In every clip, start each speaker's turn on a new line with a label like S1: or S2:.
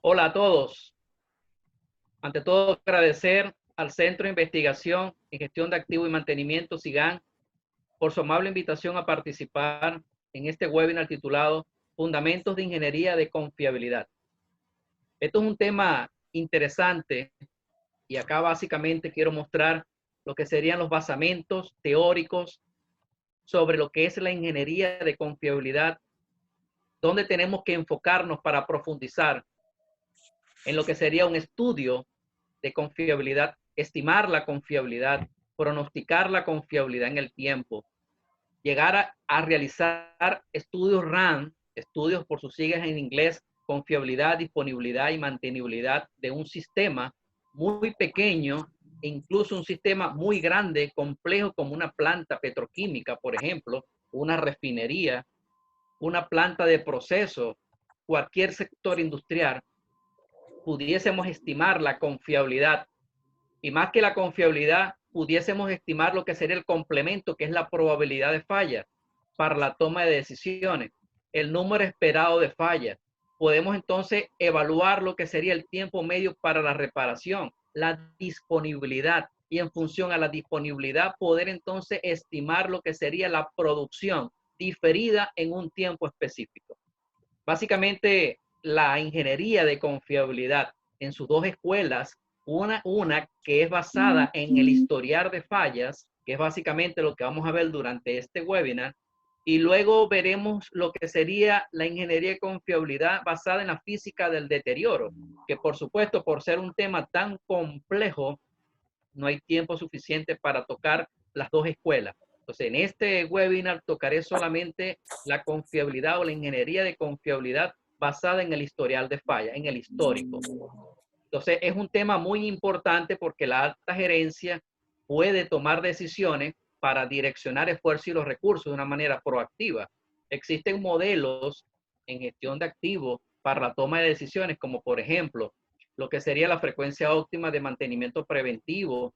S1: Hola a todos. Ante todo, agradecer al Centro de Investigación en Gestión de Activos y Mantenimiento, SIGAN, por su amable invitación a participar en este webinar titulado Fundamentos de Ingeniería de Confiabilidad. Esto es un tema interesante y acá básicamente quiero mostrar lo que serían los basamentos teóricos sobre lo que es la ingeniería de confiabilidad, donde tenemos que enfocarnos para profundizar en lo que sería un estudio de confiabilidad, estimar la confiabilidad, pronosticar la confiabilidad en el tiempo, llegar a realizar estudios RAM, estudios por sus siglas en inglés, confiabilidad, disponibilidad y mantenibilidad de un sistema muy pequeño e incluso un sistema muy grande, complejo como una planta petroquímica, por ejemplo, una refinería, una planta de proceso, cualquier sector industrial, pudiésemos estimar la confiabilidad y más que la confiabilidad, pudiésemos estimar lo que sería el complemento, que es la probabilidad de falla para la toma de decisiones, el número esperado de fallas. Podemos entonces evaluar lo que sería el tiempo medio para la reparación, la disponibilidad y en función a la disponibilidad poder entonces estimar lo que sería la producción diferida en un tiempo específico. Básicamente, la ingeniería de confiabilidad en sus dos escuelas, una que es basada en el historial de fallas, que es básicamente lo que vamos a ver durante este webinar, y luego veremos lo que sería la ingeniería de confiabilidad basada en la física del deterioro, que por supuesto, por ser un tema tan complejo, no hay tiempo suficiente para tocar las dos escuelas. Entonces, en este webinar tocaré solamente la confiabilidad o la ingeniería de confiabilidad basada en el historial de falla, en el histórico. Entonces, es un tema muy importante porque la alta gerencia puede tomar decisiones para direccionar esfuerzos y los recursos de una manera proactiva. Existen modelos en gestión de activos para la toma de decisiones, como por ejemplo, lo que sería la frecuencia óptima de mantenimiento preventivo,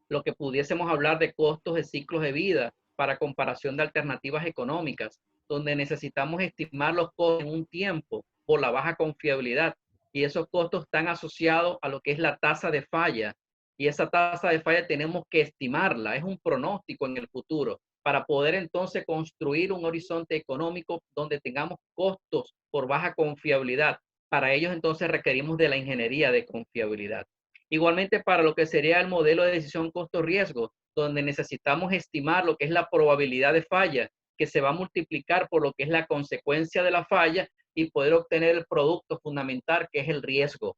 S1: lo que pudiésemos hablar de costos de ciclos de vida para comparación de alternativas económicas, donde necesitamos estimar los costos en un tiempo por la baja confiabilidad. Y esos costos están asociados a lo que es la tasa de falla. Y esa tasa de falla tenemos que estimarla, es un pronóstico en el futuro, para poder entonces construir un horizonte económico donde tengamos costos por baja confiabilidad. Para ellos entonces requerimos de la ingeniería de confiabilidad. Igualmente para lo que sería el modelo de decisión costo-riesgo, donde necesitamos estimar lo que es la probabilidad de falla, que se va a multiplicar por lo que es la consecuencia de la falla y poder obtener el producto fundamental, que es el riesgo.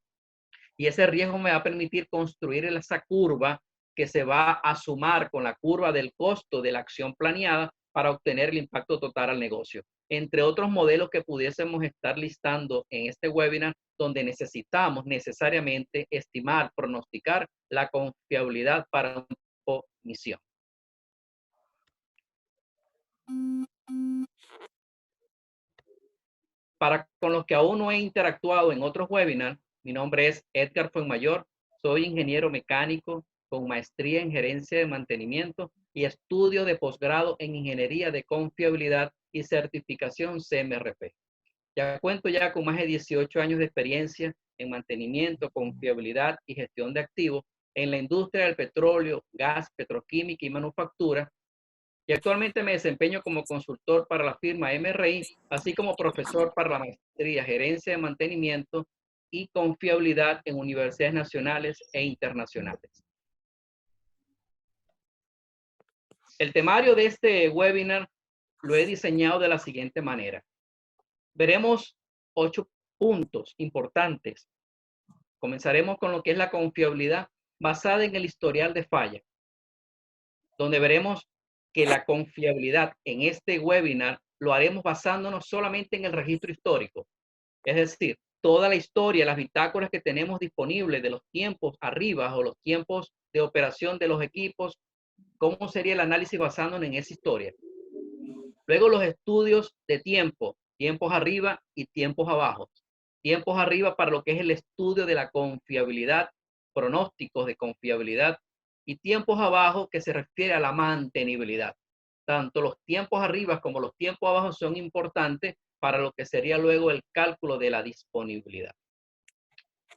S1: Y ese riesgo me va a permitir construir esa curva que se va a sumar con la curva del costo de la acción planeada para obtener el impacto total al negocio. Entre otros modelos que pudiésemos estar listando en este webinar, donde necesitamos necesariamente estimar, pronosticar la confiabilidad para una misión. Para con los que aún no he interactuado en otros webinars, mi nombre es Edgar Fuenmayor, soy ingeniero mecánico con maestría en gerencia de mantenimiento y estudio de posgrado en ingeniería de confiabilidad y certificación CMRP. Ya cuento ya con más de 18 años de experiencia en mantenimiento, confiabilidad y gestión de activos en la industria del petróleo, gas, petroquímica y manufactura, y actualmente me desempeño como consultor para la firma MRI, así como profesor para la maestría, gerencia de mantenimiento y confiabilidad en universidades nacionales e internacionales. El temario de este webinar lo he diseñado de la siguiente manera. Veremos 8 puntos importantes. Comenzaremos con lo que es la confiabilidad basada en el historial de falla, donde veremos que la confiabilidad en este webinar lo haremos basándonos solamente en el registro histórico. Es decir, toda la historia, las bitácoras que tenemos disponibles de los tiempos arriba o los tiempos de operación de los equipos, cómo sería el análisis basándonos en esa historia. Luego los estudios de tiempo, tiempos arriba y tiempos abajo. Tiempos arriba para lo que es el estudio de la confiabilidad, pronósticos de confiabilidad, y tiempos abajo que se refiere a la mantenibilidad. Tanto los tiempos arriba como los tiempos abajo son importantes para lo que sería luego el cálculo de la disponibilidad.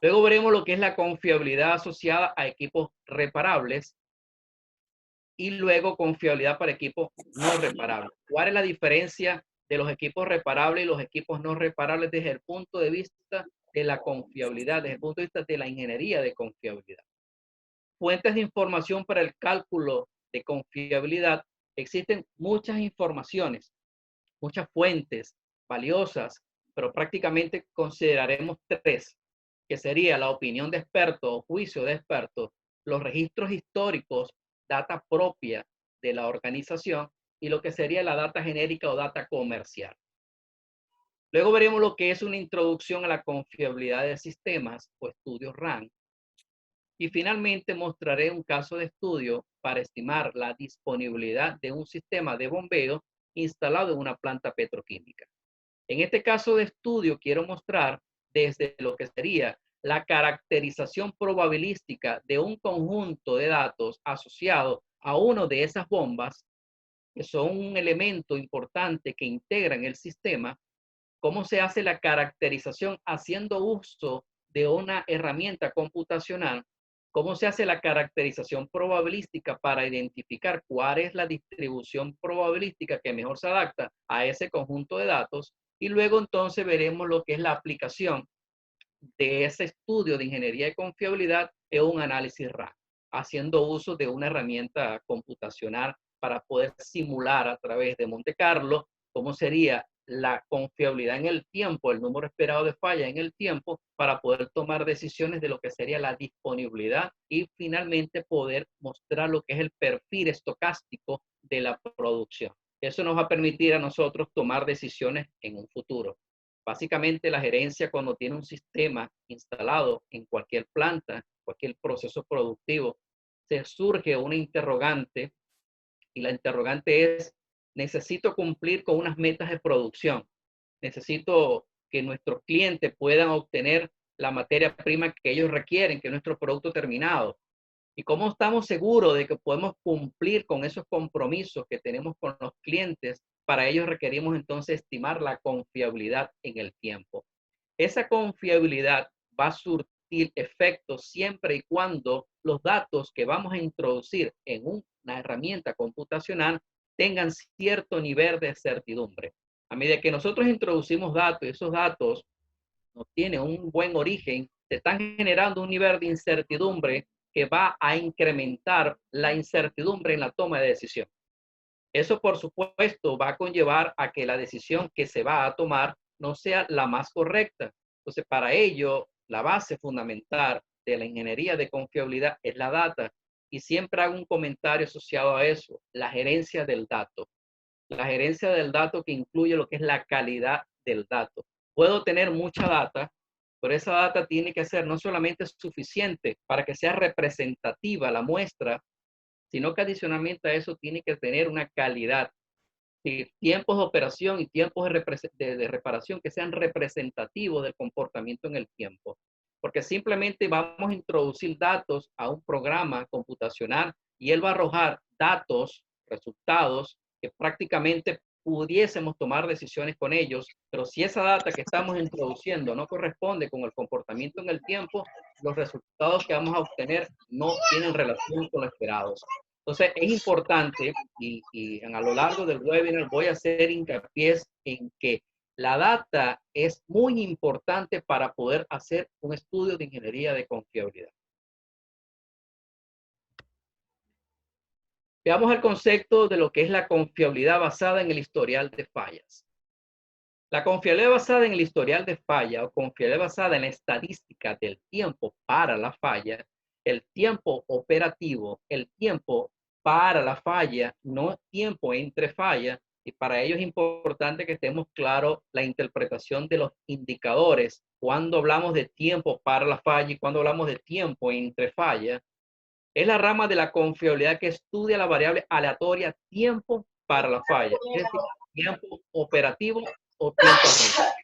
S1: Luego veremos lo que es la confiabilidad asociada a equipos reparables y luego confiabilidad para equipos no reparables. ¿Cuál es la diferencia de los equipos reparables y los equipos no reparables desde el punto de vista de la confiabilidad, desde el punto de vista de la ingeniería de confiabilidad? Fuentes de información para el cálculo de confiabilidad. Existen muchas informaciones, muchas fuentes valiosas, pero prácticamente consideraremos tres, que sería la opinión de expertos o juicio de expertos, los registros históricos, data propia de la organización y lo que sería la data genérica o data comercial. Luego veremos lo que es una introducción a la confiabilidad de sistemas o estudios RAN. Y finalmente mostraré un caso de estudio para estimar la disponibilidad de un sistema de bombeo instalado en una planta petroquímica. En este caso de estudio quiero mostrar desde lo que sería la caracterización probabilística de un conjunto de datos asociado a una de esas bombas, que son un elemento importante que integran el sistema, cómo se hace la caracterización haciendo uso de una herramienta computacional, cómo se hace la caracterización probabilística para identificar cuál es la distribución probabilística que mejor se adapta a ese conjunto de datos, y luego entonces veremos lo que es la aplicación de ese estudio de ingeniería de confiabilidad en un análisis RAN, haciendo uso de una herramienta computacional para poder simular a través de Monte Carlo cómo sería la confiabilidad en el tiempo, el número esperado de falla en el tiempo, para poder tomar decisiones de lo que sería la disponibilidad y finalmente poder mostrar lo que es el perfil estocástico de la producción. Eso nos va a permitir a nosotros tomar decisiones en un futuro. Básicamente la gerencia, cuando tiene un sistema instalado en cualquier planta, cualquier proceso productivo, se surge una interrogante, y la interrogante es: necesito cumplir con unas metas de producción, necesito que nuestros clientes puedan obtener la materia prima que ellos requieren, que es nuestro producto terminado. ¿Y cómo estamos seguros de que podemos cumplir con esos compromisos que tenemos con los clientes? Para ello requerimos entonces estimar la confiabilidad en el tiempo. Esa confiabilidad va a surtir efectos siempre y cuando los datos que vamos a introducir en una herramienta computacional tengan cierto nivel de certidumbre. A medida que nosotros introducimos datos y esos datos no tienen un buen origen, se están generando un nivel de incertidumbre que va a incrementar la incertidumbre en la toma de decisión. Eso, por supuesto, va a conllevar a que la decisión que se va a tomar no sea la más correcta. Entonces, para ello, la base fundamental de la ingeniería de confiabilidad es la data. Y siempre hago un comentario asociado a eso: la gerencia del dato. La gerencia del dato que incluye lo que es la calidad del dato. Puedo tener mucha data, pero esa data tiene que ser no solamente suficiente para que sea representativa la muestra, sino que adicionalmente a eso tiene que tener una calidad, tiempos de operación y tiempos de reparación que sean representativos del comportamiento en el tiempo. Porque simplemente vamos a introducir datos a un programa computacional y él va a arrojar datos, resultados, que prácticamente pudiésemos tomar decisiones con ellos, pero si esa data que estamos introduciendo no corresponde con el comportamiento en el tiempo, los resultados que vamos a obtener no tienen relación con lo esperado. Entonces, es importante y a lo largo del webinar voy a hacer hincapié en que la data es muy importante para poder hacer un estudio de ingeniería de confiabilidad. Veamos el concepto de lo que es la confiabilidad basada en el historial de fallas. La confiabilidad basada en el historial de falla o confiabilidad basada en la estadística del tiempo para la falla, el tiempo operativo, el tiempo para la falla, no tiempo entre fallas, y para ello es importante que estemos claros la interpretación de los indicadores cuando hablamos de tiempo para la falla y cuando hablamos de tiempo entre fallas. Es la rama de la confiabilidad que estudia la variable aleatoria tiempo para la falla, es decir, tiempo operativo o tiempo arriba.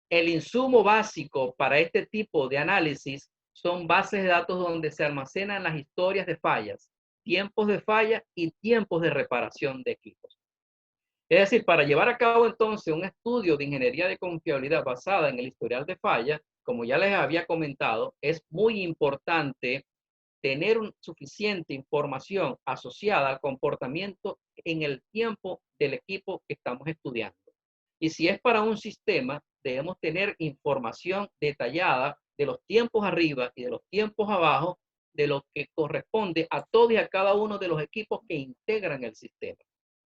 S1: El insumo básico para este tipo de análisis son bases de datos donde se almacenan las historias de fallas, tiempos de falla y tiempos de reparación de equipos. Es decir, para llevar a cabo entonces un estudio de ingeniería de confiabilidad basada en el historial de falla, como ya les había comentado, es muy importante tener suficiente información asociada al comportamiento en el tiempo del equipo que estamos estudiando. Y si es para un sistema, debemos tener información detallada de los tiempos arriba y de los tiempos abajo, de lo que corresponde a todos y a cada uno de los equipos que integran el sistema.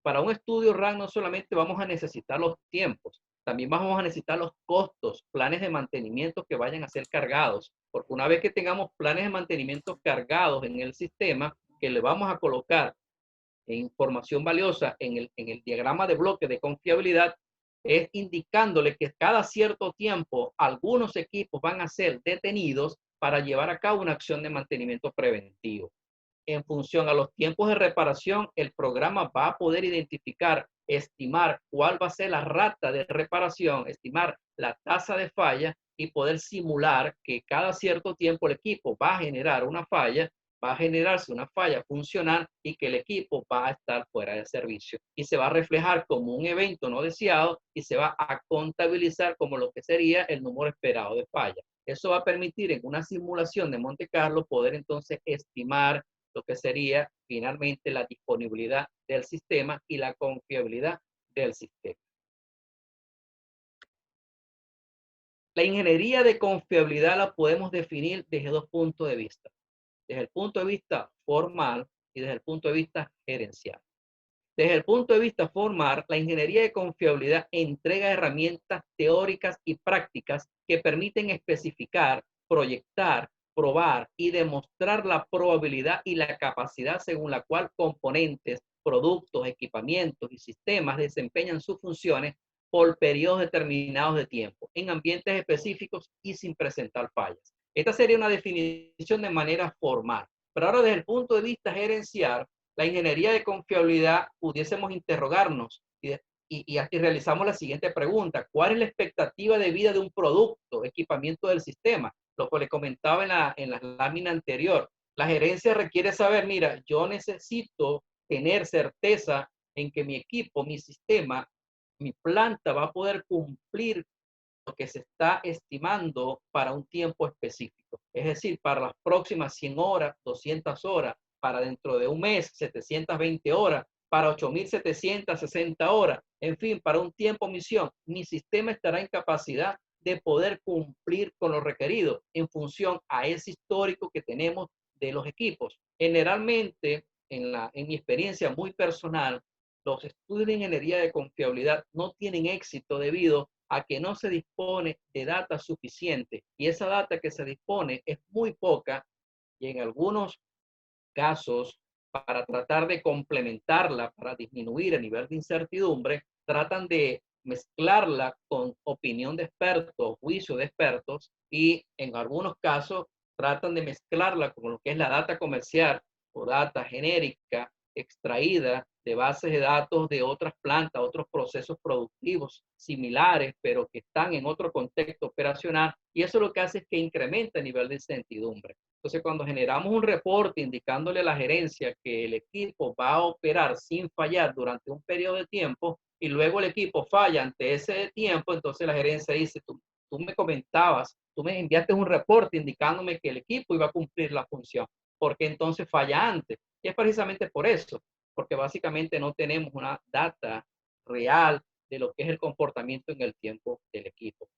S1: Para un estudio RAN no solamente vamos a necesitar los tiempos, también vamos a necesitar los costos, planes de mantenimiento que vayan a ser cargados, porque una vez que tengamos planes de mantenimiento cargados en el sistema, que le vamos a colocar información valiosa en el diagrama de bloque de confiabilidad, es indicándole que cada cierto tiempo algunos equipos van a ser detenidos para llevar a cabo una acción de mantenimiento preventivo. En función a los tiempos de reparación, el programa va a poder identificar, estimar cuál va a ser la rata de reparación, estimar la tasa de falla y poder simular que cada cierto tiempo el equipo va a generar una falla, va a generarse una falla funcional y que el equipo va a estar fuera de servicio. Y se va a reflejar como un evento no deseado y se va a contabilizar como lo que sería el número esperado de falla. Eso va a permitir en una simulación de Monte Carlo poder entonces estimar lo que sería finalmente la disponibilidad del sistema y la confiabilidad del sistema. La ingeniería de confiabilidad la podemos definir desde dos puntos de vista. Desde el punto de vista formal y desde el punto de vista gerencial. Desde el punto de vista formal, la ingeniería de confiabilidad entrega herramientas teóricas y prácticas que permiten especificar, proyectar, probar y demostrar la probabilidad y la capacidad según la cual componentes, productos, equipamientos y sistemas desempeñan sus funciones por periodos determinados de tiempo, en ambientes específicos y sin presentar fallas. Esta sería una definición de manera formal. Pero ahora desde el punto de vista gerencial, la ingeniería de confiabilidad pudiésemos interrogarnos y realizamos la siguiente pregunta. ¿Cuál es la expectativa de vida de un producto, equipamiento del sistema? Lo que le comentaba en la lámina anterior. La gerencia requiere saber, mira, yo necesito tener certeza en que mi equipo, mi sistema, mi planta va a poder cumplir lo que se está estimando para un tiempo específico. Es decir, para las próximas 100 horas, 200 horas, para dentro de un mes, 720 horas, para 8.760 horas, en fin, para un tiempo misión, mi sistema estará en capacidad de poder cumplir con lo requerido en función a ese histórico que tenemos de los equipos. Generalmente, en mi experiencia muy personal, los estudios de ingeniería de confiabilidad no tienen éxito debido a que no se dispone de data suficiente y esa data que se dispone es muy poca y en algunos casos para tratar de complementarla, para disminuir el nivel de incertidumbre, tratan de mezclarla con opinión de expertos, juicio de expertos y en algunos casos tratan de mezclarla con lo que es la data comercial o data genérica extraída de bases de datos de otras plantas, otros procesos productivos similares, pero que están en otro contexto operacional, y eso lo que hace es que incrementa el nivel de incertidumbre. Entonces, cuando generamos un reporte indicándole a la gerencia que el equipo va a operar sin fallar durante un periodo de tiempo y luego el equipo falla ante ese tiempo, entonces la gerencia dice, tú me comentabas, tú me enviaste un reporte indicándome que el equipo iba a cumplir la función. ¿Por qué entonces falla antes? Y es precisamente por eso, porque básicamente no tenemos una data real de lo que es el comportamiento en el tiempo del equipo.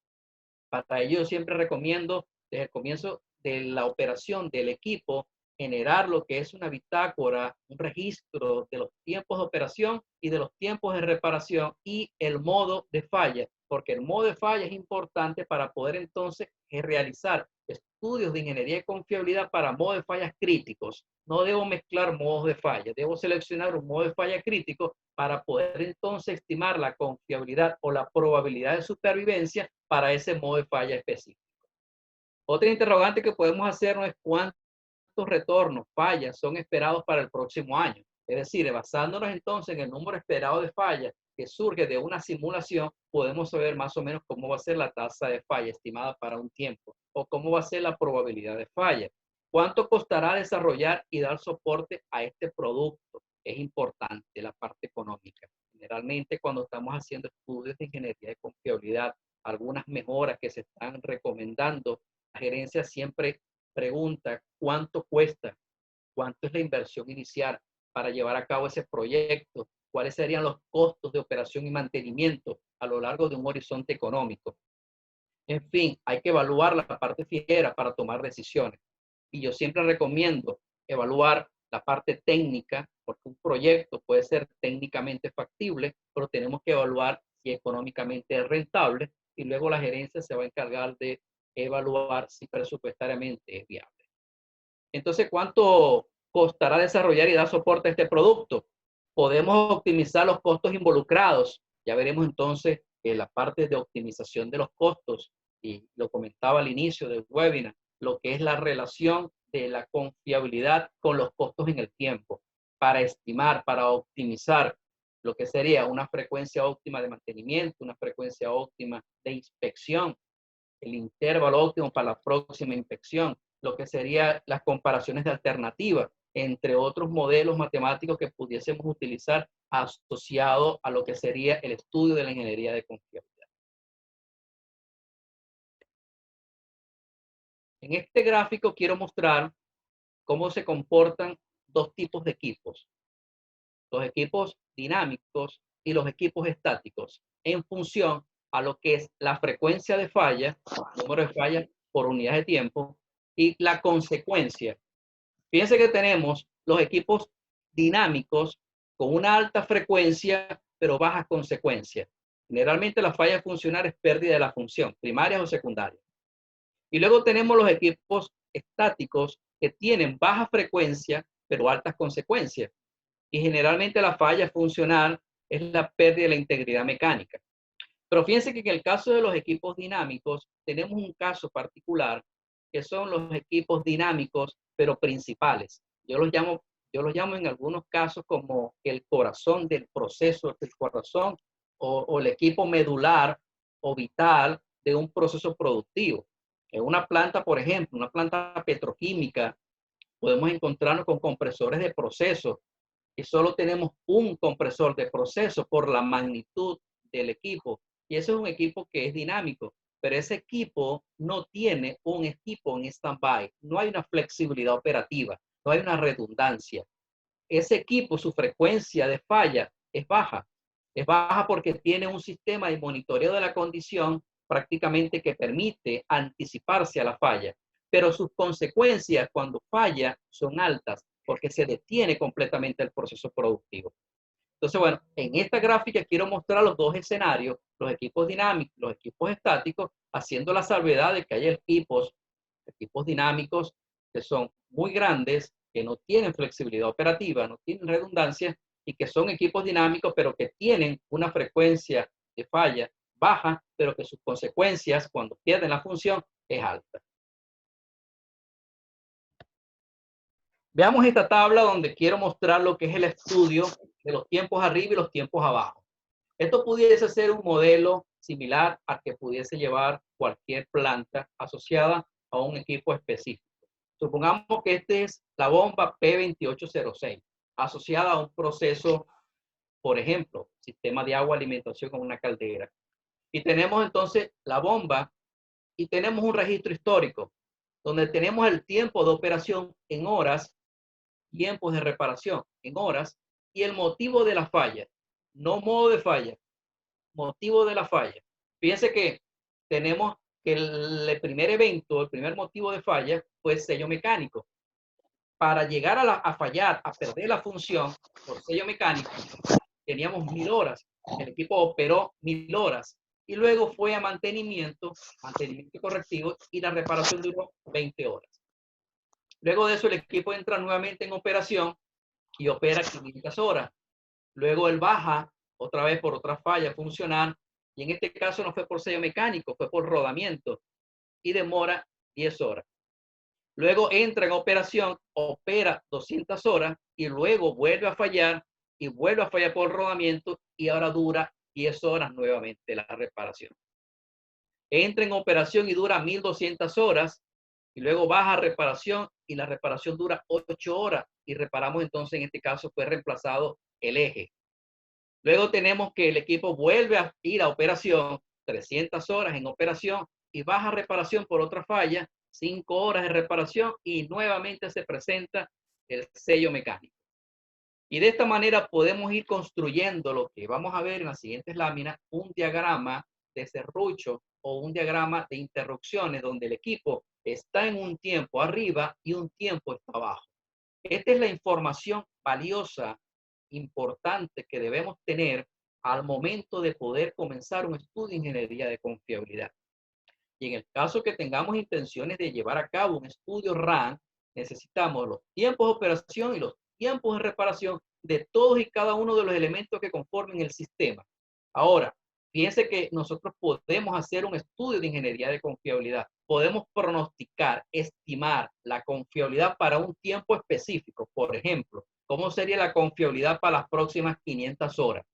S1: Para ello yo siempre recomiendo desde el comienzo de la operación del equipo generar lo que es una bitácora, un registro de los tiempos de operación y de los tiempos de reparación y el modo de falla, porque el modo de falla es importante para poder entonces realizar estudios de ingeniería de confiabilidad para modos de fallas críticos. No debo mezclar modos de falla, debo seleccionar un modo de falla crítico para poder entonces estimar la confiabilidad o la probabilidad de supervivencia para ese modo de falla específico. Otra interrogante que podemos hacernos es cuántos retornos, fallas son esperados para el próximo año. Es decir, basándonos entonces en el número esperado de fallas que surge de una simulación, podemos saber más o menos cómo va a ser la tasa de falla estimada para un tiempo o cómo va a ser la probabilidad de falla. ¿Cuánto costará desarrollar y dar soporte a este producto? Es importante la parte económica. Generalmente cuando estamos haciendo estudios de ingeniería de confiabilidad algunas mejoras que se están recomendando, la gerencia siempre pregunta cuánto cuesta, cuánto es la inversión inicial para llevar a cabo ese proyecto, cuáles serían los costos de operación y mantenimiento a lo largo de un horizonte económico. En fin, hay que evaluar la parte financiera para tomar decisiones. Y yo siempre recomiendo evaluar la parte técnica, porque un proyecto puede ser técnicamente factible, pero tenemos que evaluar si económicamente es rentable y luego la gerencia se va a encargar de evaluar si presupuestariamente es viable. Entonces, ¿cuánto costará desarrollar y dar soporte a este producto? Podemos optimizar los costos involucrados. Ya veremos entonces la parte de optimización de los costos, y lo comentaba al inicio del webinar, lo que es la relación de la confiabilidad con los costos en el tiempo, para estimar, para optimizar lo que sería una frecuencia óptima de mantenimiento, una frecuencia óptima de inspección, el intervalo óptimo para la próxima inspección, lo que serían las comparaciones de alternativas, entre otros modelos matemáticos que pudiésemos utilizar asociado a lo que sería el estudio de la ingeniería de confiabilidad. En este gráfico quiero mostrar cómo se comportan dos tipos de equipos: los equipos dinámicos y los equipos estáticos, en función a lo que es la frecuencia de falla, número de fallas por unidad de tiempo, y la consecuencia. Fíjense que tenemos los equipos dinámicos con una alta frecuencia, pero bajas consecuencias. Generalmente la falla funcional es pérdida de la función, primarias o secundarias. Y luego tenemos los equipos estáticos que tienen baja frecuencia, pero altas consecuencias. Y generalmente la falla funcional es la pérdida de la integridad mecánica. Pero fíjense que en el caso de los equipos dinámicos, tenemos un caso particular que son los equipos dinámicos, pero principales. Yo los llamo en algunos casos como el corazón del proceso, el corazón o el equipo medular o vital de un proceso productivo. En una planta, por ejemplo, una planta petroquímica, podemos encontrarnos con compresores de proceso y solo tenemos un compresor de proceso por la magnitud del equipo. Y ese es un equipo que es dinámico, pero ese equipo no tiene un equipo en stand-by. No hay una flexibilidad operativa, no hay una redundancia. Ese equipo, su frecuencia de falla es baja. Es baja porque tiene un sistema de monitoreo de la condición prácticamente que permite anticiparse a la falla. Pero sus consecuencias cuando falla son altas porque se detiene completamente el proceso productivo. Entonces, bueno, en esta gráfica quiero mostrar los dos escenarios, los equipos dinámicos, los equipos estáticos, haciendo la salvedad de que hay equipos dinámicos que son muy grandes, que no tienen flexibilidad operativa, no tienen redundancia, y que son equipos dinámicos, pero que tienen una frecuencia de falla baja, pero que sus consecuencias cuando pierden la función es alta. Veamos esta tabla donde quiero mostrar lo que es el estudio de los tiempos arriba y los tiempos abajo. Esto pudiese ser un modelo similar al que pudiese llevar cualquier planta asociada a un equipo específico. Supongamos que esta es la bomba P2806, asociada a un proceso, por ejemplo, sistema de agua alimentación con una caldera. Y tenemos entonces la bomba y tenemos un registro histórico, donde tenemos el tiempo de operación en horas, tiempos de reparación en horas y el motivo de la falla, no modo de falla, motivo de la falla. Fíjense que tenemos que el primer evento, el primer motivo de falla fue sello mecánico. Para llegar a fallar, a perder la función por sello mecánico, teníamos 1000 horas. El equipo operó 1000 horas y luego fue a mantenimiento correctivo y la reparación duró 20 horas. Luego de eso el equipo entra nuevamente en operación y opera 500 horas. Luego él baja otra vez por otra falla funcional y en este caso no fue por sello mecánico, fue por rodamiento y demora 10 horas. Luego entra en operación, opera 200 horas y luego vuelve a fallar y vuelve a fallar por rodamiento y ahora dura 10 horas nuevamente la reparación. Entra en operación y dura 1200 horas y luego baja a reparación y la reparación dura 8 horas y reparamos entonces en este caso fue reemplazado el eje. Luego tenemos que el equipo vuelve a ir a operación 300 horas en operación y vas a reparación por otra falla, 5 horas de reparación y nuevamente se presenta el sello mecánico. Y de esta manera podemos ir construyendo lo que vamos a ver en las siguientes láminas, un diagrama de serrucho o un diagrama de interrupciones donde el equipo está en un tiempo arriba y un tiempo está abajo. Esta es la información valiosa, importante que debemos tener al momento de poder comenzar un estudio de ingeniería de confiabilidad. Y en el caso que tengamos intenciones de llevar a cabo un estudio RAN, necesitamos los tiempos de operación y los tiempos de reparación de todos y cada uno de los elementos que conformen el sistema. Ahora, fíjense que nosotros podemos hacer un estudio de ingeniería de confiabilidad. Podemos pronosticar, estimar la confiabilidad para un tiempo específico. Por ejemplo, ¿cómo sería la confiabilidad para las próximas 500 horas?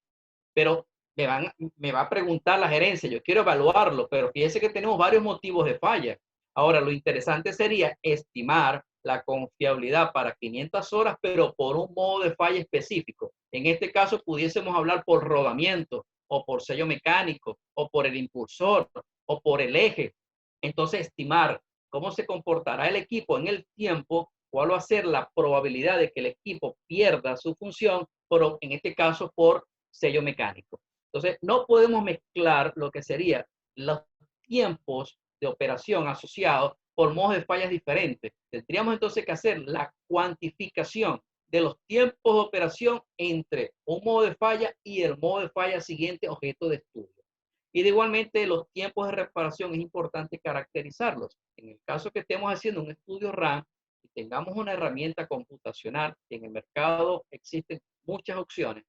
S1: Pero me va a preguntar la gerencia, yo quiero evaluarlo, pero fíjese que tenemos varios motivos de falla. Ahora, lo interesante sería estimar la confiabilidad para 500 horas, pero por un modo de falla específico. En este caso, pudiésemos hablar por rodamiento, o por sello mecánico, o por el impulsor, o por el eje. Entonces, estimar cómo se comportará el equipo en el tiempo, cuál va a ser la probabilidad de que el equipo pierda su función, pero en este caso por sello mecánico. Entonces, no podemos mezclar lo que serían los tiempos de operación asociados por modos de fallas diferentes. Tendríamos entonces que hacer la cuantificación de los tiempos de operación entre un modo de falla y el modo de falla siguiente objeto de estudio. Y de igualmente los tiempos de reparación es importante caracterizarlos. En el caso que estemos haciendo un estudio RAN y tengamos una herramienta computacional, en el mercado existen muchas opciones,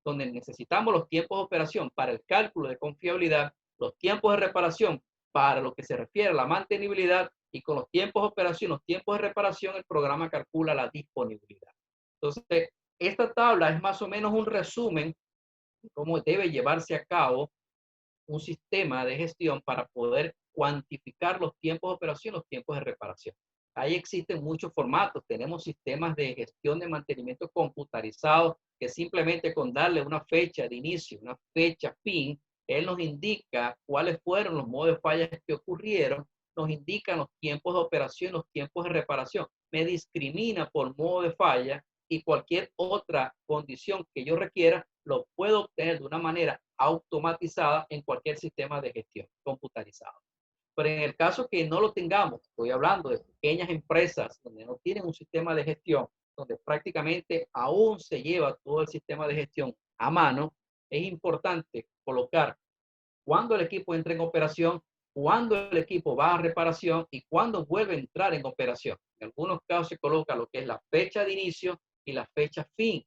S1: donde necesitamos los tiempos de operación para el cálculo de confiabilidad, los tiempos de reparación para lo que se refiere a la mantenibilidad y con los tiempos de operación, los tiempos de reparación, el programa calcula la disponibilidad. Entonces, esta tabla es más o menos un resumen de cómo debe llevarse a cabo un sistema de gestión para poder cuantificar los tiempos de operación, los tiempos de reparación. Ahí existen muchos formatos. Tenemos sistemas de gestión de mantenimiento computarizados que simplemente con darle una fecha de inicio, una fecha fin, él nos indica cuáles fueron los modos de fallas que ocurrieron, nos indican los tiempos de operación, los tiempos de reparación. Me discrimina por modo de falla y cualquier otra condición que yo requiera lo puedo obtener de una manera automatizada en cualquier sistema de gestión computarizado. Pero en el caso que no lo tengamos, estoy hablando de pequeñas empresas donde no tienen un sistema de gestión, donde prácticamente aún se lleva todo el sistema de gestión a mano, es importante colocar cuándo el equipo entra en operación, cuándo el equipo va a reparación y cuándo vuelve a entrar en operación. En algunos casos se coloca lo que es la fecha de inicio y la fecha fin.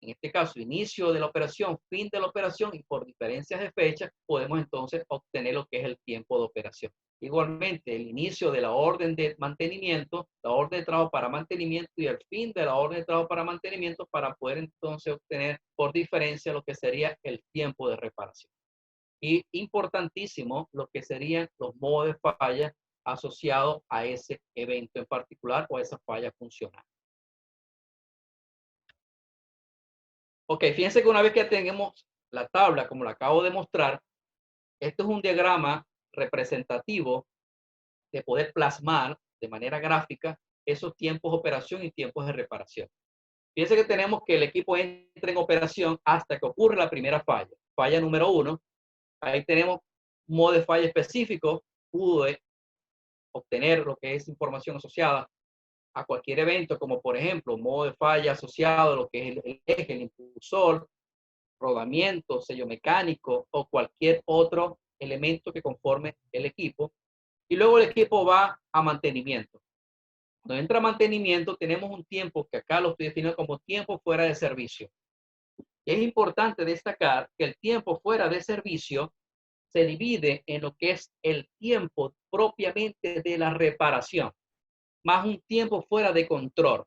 S1: En este caso, inicio de la operación, fin de la operación, y por diferencias de fecha podemos entonces obtener lo que es el tiempo de operación. Igualmente, el inicio de la orden de mantenimiento, la orden de trabajo para mantenimiento y el fin de la orden de trabajo para mantenimiento para poder entonces obtener por diferencia lo que sería el tiempo de reparación. Y importantísimo lo que serían los modos de falla asociados a ese evento en particular o a esa falla funcional. Ok, fíjense que una vez que tenemos la tabla, como la acabo de mostrar, esto es un diagrama representativo de poder plasmar de manera gráfica esos tiempos de operación y tiempos de reparación. Fíjense que tenemos que el equipo entra en operación hasta que ocurre la primera falla. Falla número 1. Ahí tenemos un modo de falla específico. Pude obtener lo que es información asociada a cualquier evento, como por ejemplo, modo de falla asociado a lo que es el eje, el impulsor, rodamiento, sello mecánico o cualquier otro elemento que conforme el equipo. Y luego el equipo va a mantenimiento. Cuando entra a mantenimiento tenemos un tiempo que acá lo estoy definiendo como tiempo fuera de servicio. Y es importante destacar que el tiempo fuera de servicio se divide en lo que es el tiempo propiamente de la reparación, más un tiempo fuera de control.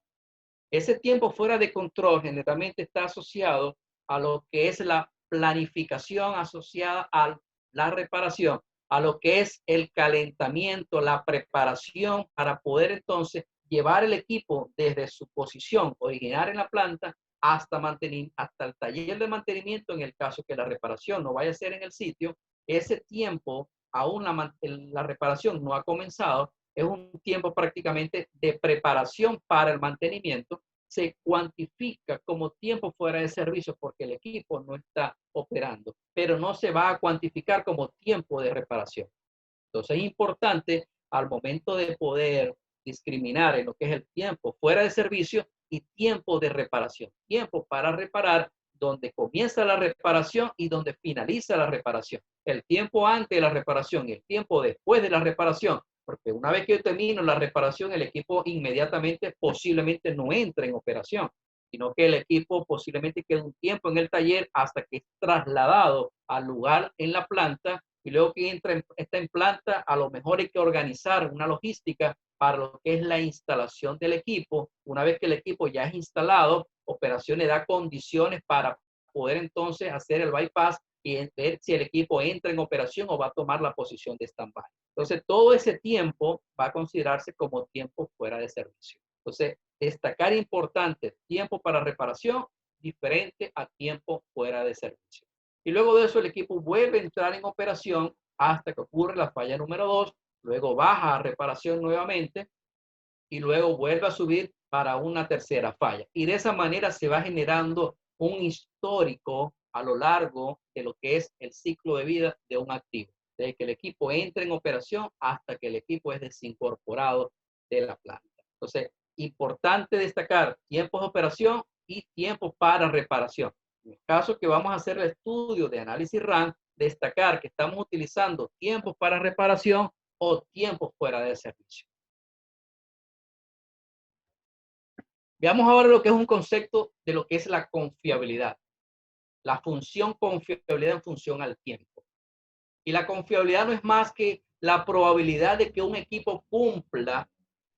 S1: Ese tiempo fuera de control generalmente está asociado a lo que es la planificación asociada a la reparación, a lo que es el calentamiento, la preparación para poder entonces llevar el equipo desde su posición original en la planta hasta el taller de mantenimiento en el caso que la reparación no vaya a ser en el sitio ese tiempo, aún la reparación no ha comenzado, es un tiempo prácticamente de preparación para el mantenimiento, se cuantifica como tiempo fuera de servicio porque el equipo no está operando, pero no se va a cuantificar como tiempo de reparación. Entonces es importante al momento de poder discriminar en lo que es el tiempo fuera de servicio y tiempo de reparación. Tiempo para reparar donde comienza la reparación y donde finaliza la reparación. El tiempo antes de la reparación y el tiempo después de la reparación. Porque una vez que yo termino la reparación, el equipo inmediatamente posiblemente no entre en operación, sino que el equipo posiblemente quede un tiempo en el taller hasta que es trasladado al lugar en la planta y luego que está en planta, a lo mejor hay que organizar una logística para lo que es la instalación del equipo. Una vez que el equipo ya es instalado, operaciones da condiciones para poder entonces hacer el bypass y ver si el equipo entra en operación o va a tomar la posición de stand-by. Entonces, todo ese tiempo va a considerarse como tiempo fuera de servicio. Entonces, destacar importante, tiempo para reparación diferente a tiempo fuera de servicio. Y luego de eso el equipo vuelve a entrar en operación hasta que ocurre la falla número 2, luego baja a reparación nuevamente y luego vuelve a subir para una tercera falla. Y de esa manera se va generando un histórico a lo largo de lo que es el ciclo de vida de un activo, desde que el equipo entra en operación hasta que el equipo es desincorporado de la planta. Entonces, importante destacar tiempos de operación y tiempos para reparación. En el caso que vamos a hacer el estudio de análisis RAM, destacar que estamos utilizando tiempos para reparación o tiempos fuera de servicio. Veamos ahora lo que es un concepto de lo que es la confiabilidad. La función confiabilidad en función al tiempo. Y la confiabilidad no es más que la probabilidad de que un equipo cumpla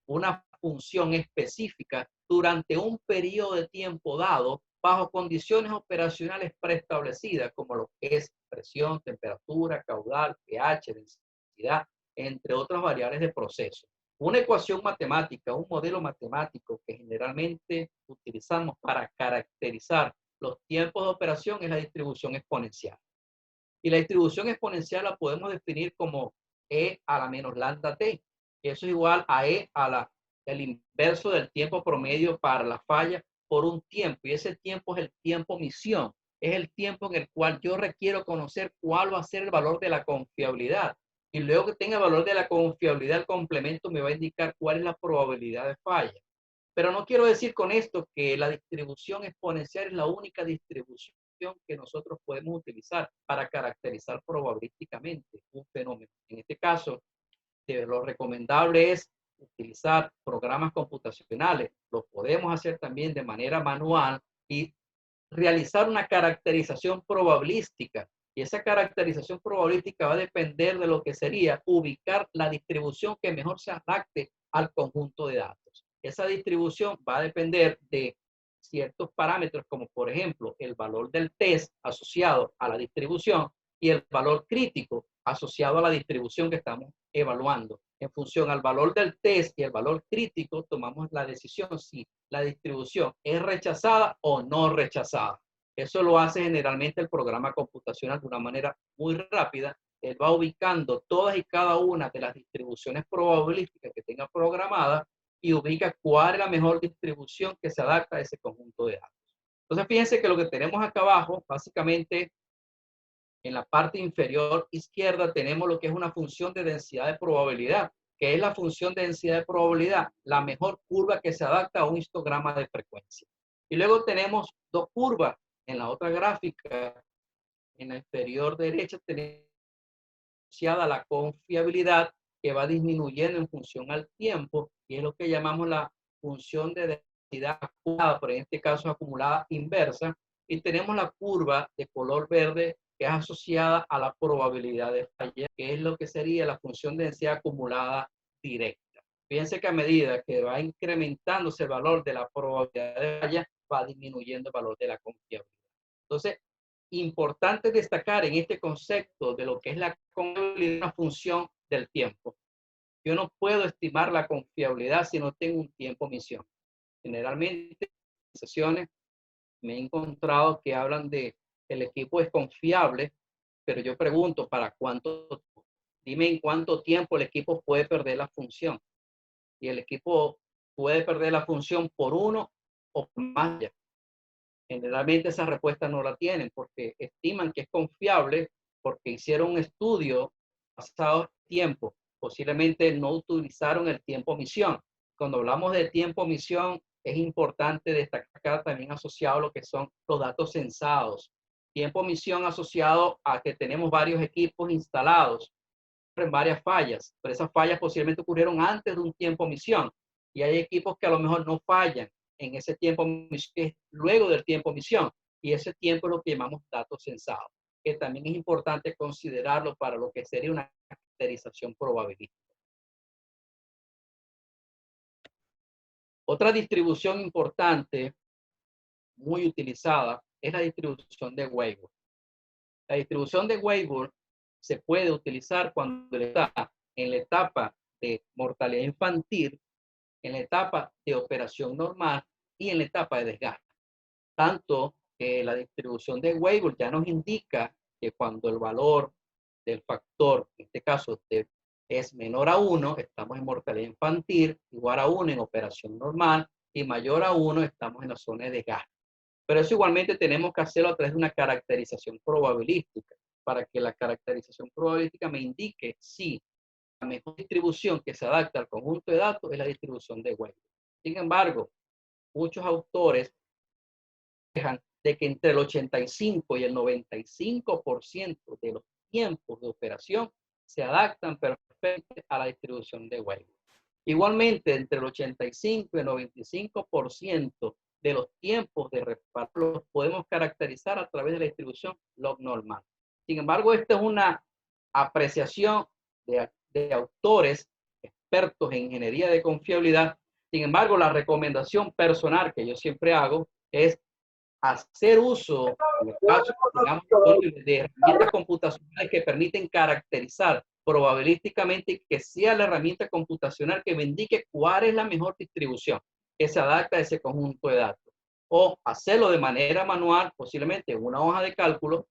S1: una función específica durante un periodo de tiempo dado bajo condiciones operacionales preestablecidas como lo que es presión, temperatura, caudal, pH, densidad, entre otras variables de proceso. Una ecuación matemática, un modelo matemático que generalmente utilizamos para caracterizar los tiempos de operación es la distribución exponencial. Y la distribución exponencial la podemos definir como E a la menos lambda t, que eso es igual a E a el inverso del tiempo promedio para la falla por un tiempo. Y ese tiempo es el tiempo misión. Es el tiempo en el cual yo requiero conocer cuál va a ser el valor de la confiabilidad. Y luego que tenga el valor de la confiabilidad, el complemento me va a indicar cuál es la probabilidad de falla. Pero no quiero decir con esto que la distribución exponencial es la única distribución que nosotros podemos utilizar para caracterizar probabilísticamente un fenómeno. En este caso, lo recomendable es utilizar programas computacionales. Lo podemos hacer también de manera manual y realizar una caracterización probabilística. Y esa caracterización probabilística va a depender de lo que sería ubicar la distribución que mejor se adapte al conjunto de datos. Esa distribución va a depender de ciertos parámetros, como por ejemplo el valor del test asociado a la distribución y el valor crítico asociado a la distribución que estamos evaluando. En función al valor del test y el valor crítico, tomamos la decisión si la distribución es rechazada o no rechazada. Eso lo hace generalmente el programa computacional de una manera muy rápida. Él va ubicando todas y cada una de las distribuciones probabilísticas que tenga programadas y ubica cuál es la mejor distribución que se adapta a ese conjunto de datos. Entonces, fíjense que lo que tenemos acá abajo, básicamente, en la parte inferior izquierda tenemos lo que es una función de densidad de probabilidad, que es la función de densidad de probabilidad, la mejor curva que se adapta a un histograma de frecuencia. Y luego tenemos dos curvas. En la otra gráfica, en la inferior derecha, tenemos asociada la confiabilidad que va disminuyendo en función al tiempo, y es lo que llamamos la función de densidad acumulada, pero en este caso acumulada inversa, y tenemos la curva de color verde que es asociada a la probabilidad de falla, que es lo que sería la función de densidad acumulada directa. Fíjense que a medida que va incrementándose el valor de la probabilidad de falla, va disminuyendo el valor de la confiabilidad. Entonces, importante destacar en este concepto de lo que es la confiabilidad, una función del tiempo. Yo no puedo estimar la confiabilidad si no tengo un tiempo misión. Generalmente, en sesiones me he encontrado que hablan de el equipo es confiable pero yo pregunto, ¿para cuánto? Dime en cuánto tiempo el equipo puede perder la función. Y el equipo puede perder la función por uno o más días. Generalmente esa respuesta no la tienen porque estiman que es confiable porque hicieron un estudio pasado tiempo. Posiblemente no utilizaron el tiempo misión. Cuando hablamos de tiempo misión, es importante destacar también asociado a lo que son los datos censados. Tiempo misión asociado a que tenemos varios equipos instalados en varias fallas, pero esas fallas posiblemente ocurrieron antes de un tiempo misión y hay equipos que a lo mejor no fallan en ese tiempo misión, luego del tiempo misión, y ese tiempo es lo que llamamos datos censados, que también es importante considerarlo para lo que sería una caracterización probabilística. Otra distribución importante, muy utilizada, es la distribución de Weibull. La distribución de Weibull se puede utilizar cuando está en la etapa de mortalidad infantil, en la etapa de operación normal y en la etapa de desgaste. Tanto que la distribución de Weibull ya nos indica que cuando el valor del factor, en este caso es menor a 1, estamos en mortalidad infantil, igual a 1 en operación normal y mayor a 1 estamos en la zona de desgaste. Pero eso igualmente tenemos que hacerlo a través de una caracterización probabilística, para que la caracterización probabilística me indique si la mejor distribución que se adapta al conjunto de datos es la distribución de Weibull. Sin embargo, muchos autores dejan de que entre el 85 y el 95% de los tiempos de operación se adaptan perfectamente a la distribución de Weibull. Igualmente, entre el 85 y el 95% de los tiempos de reparo los podemos caracterizar a través de la distribución log normal. Sin embargo, esta es una apreciación de autores expertos en ingeniería de confiabilidad. Sin embargo, la recomendación personal que yo siempre hago es hacer uso, en el caso, digamos, de herramientas computacionales que permiten caracterizar probabilísticamente que sea la herramienta computacional que me indique cuál es la mejor distribución que se adapta a ese conjunto de datos. O hacerlo de manera manual, posiblemente en una hoja de cálculo,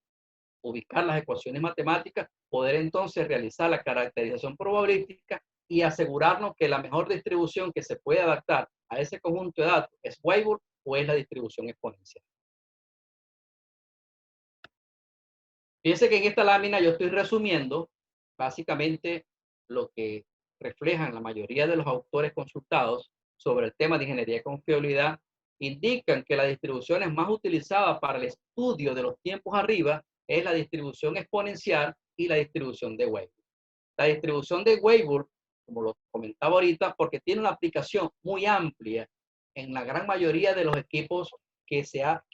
S1: ubicar las ecuaciones matemáticas, poder entonces realizar la caracterización probabilística y asegurarnos que la mejor distribución que se puede adaptar a ese conjunto de datos es Weibull o es la distribución exponencial. Fíjense que en esta lámina yo estoy resumiendo básicamente lo que reflejan la mayoría de los autores consultados sobre el tema de ingeniería de confiabilidad. Indican que la distribución más utilizada para el estudio de los tiempos arriba es la distribución exponencial y la distribución de Weibull. La distribución de Weibull, como lo comentaba ahorita, porque tiene una aplicación muy amplia en la gran mayoría de los equipos que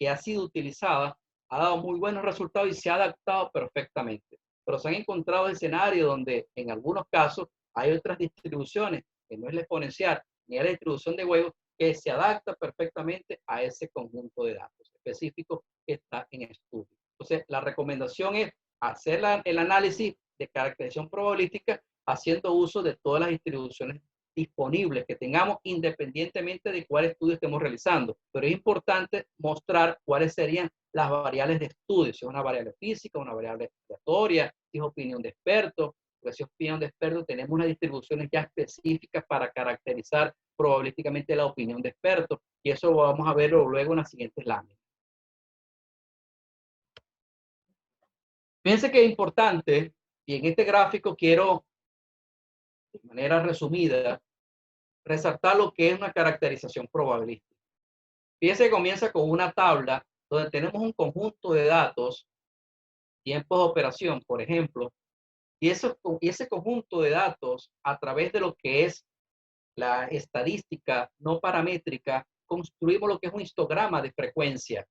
S1: ha sido utilizada, ha dado muy buenos resultados y se ha adaptado perfectamente. Pero se han encontrado escenarios donde en algunos casos hay otras distribuciones, que no es la exponencial ni es la distribución de Weibull, que se adapta perfectamente a ese conjunto de datos específicos que está en estudio. Entonces, la recomendación es hacer el análisis de caracterización probabilística haciendo uso de todas las distribuciones disponibles que tengamos independientemente de cuál estudio estemos realizando. Pero es importante mostrar cuáles serían las variables de estudio, si es una variable física, una variable aleatoria, si es opinión de expertos, porque si es opinión de expertos tenemos unas distribuciones ya específicas para caracterizar probabilísticamente la opinión de expertos y eso vamos a verlo luego en las siguientes láminas. Fíjense que es importante, y en este gráfico quiero, de manera resumida, resaltar lo que es una caracterización probabilística. Fíjense que comienza con una tabla donde tenemos un conjunto de datos, tiempos de operación, por ejemplo, y ese conjunto de datos, a través de lo que es la estadística no paramétrica, construimos lo que es un histograma de frecuencia.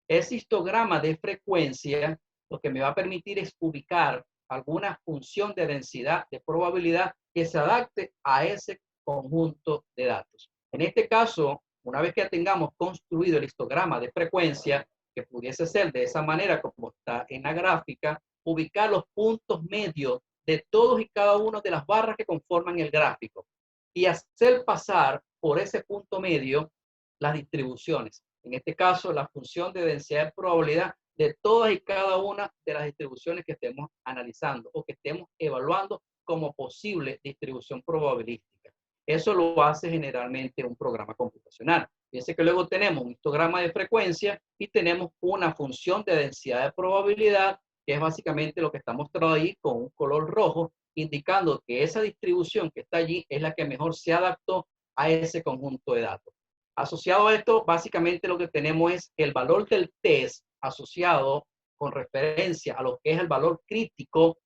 S1: Ese histograma de frecuencia lo que me va a permitir es ubicar alguna función de densidad, de probabilidad que se adapte a ese conjunto de datos. En este caso, una vez que tengamos construido el histograma de frecuencia, que pudiese ser de esa manera como está en la gráfica, ubicar los puntos medios de todos y cada una de las barras que conforman el gráfico y hacer pasar por ese punto medio las distribuciones. En este caso, la función de densidad de probabilidad de todas y cada una de las distribuciones que estemos analizando o que estemos evaluando como posible distribución probabilística. Eso lo hace generalmente un programa computacional. Fíjense que luego tenemos un histograma de frecuencia y tenemos una función de densidad de probabilidad, que es básicamente lo que está mostrado ahí con un color rojo, indicando que esa distribución que está allí es la que mejor se adaptó a ese conjunto de datos. Asociado a esto, básicamente lo que tenemos es el valor del test asociado con referencia a lo que es el valor crítico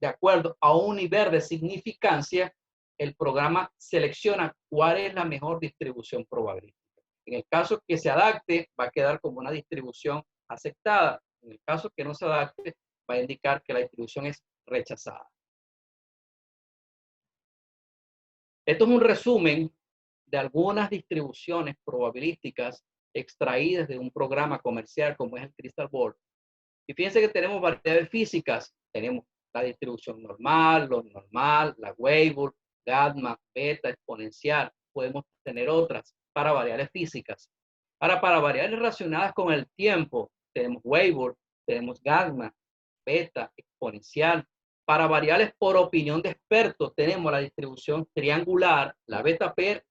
S1: de acuerdo a un nivel de significancia. El programa selecciona cuál es la mejor distribución probabilística. En el caso que se adapte, va a quedar como una distribución aceptada. En el caso que no se adapte, va a indicar que la distribución es rechazada. Esto es un resumen de algunas distribuciones probabilísticas extraídas de un programa comercial como es el Crystal Ball. Y fíjense que tenemos variedades físicas. Tenemos la distribución normal, lo normal, la Weibull, gamma, beta, exponencial. Podemos tener otras para variables físicas. Ahora, para variables relacionadas con el tiempo, tenemos Weibull, tenemos gamma, beta, exponencial. Para variables por opinión de expertos, tenemos la distribución triangular, la beta pair,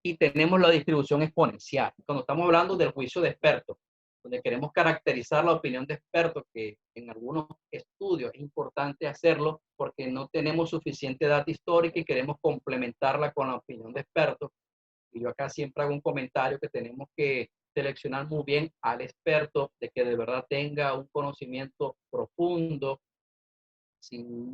S1: y tenemos la distribución exponencial. Cuando estamos hablando del juicio de expertos, donde queremos caracterizar la opinión de expertos, que en algunos estudios es importante hacerlo porque no tenemos suficiente data histórica y queremos complementarla con la opinión de expertos. Y yo acá siempre hago un comentario que tenemos que seleccionar muy bien al experto, de que de verdad tenga un conocimiento profundo, sin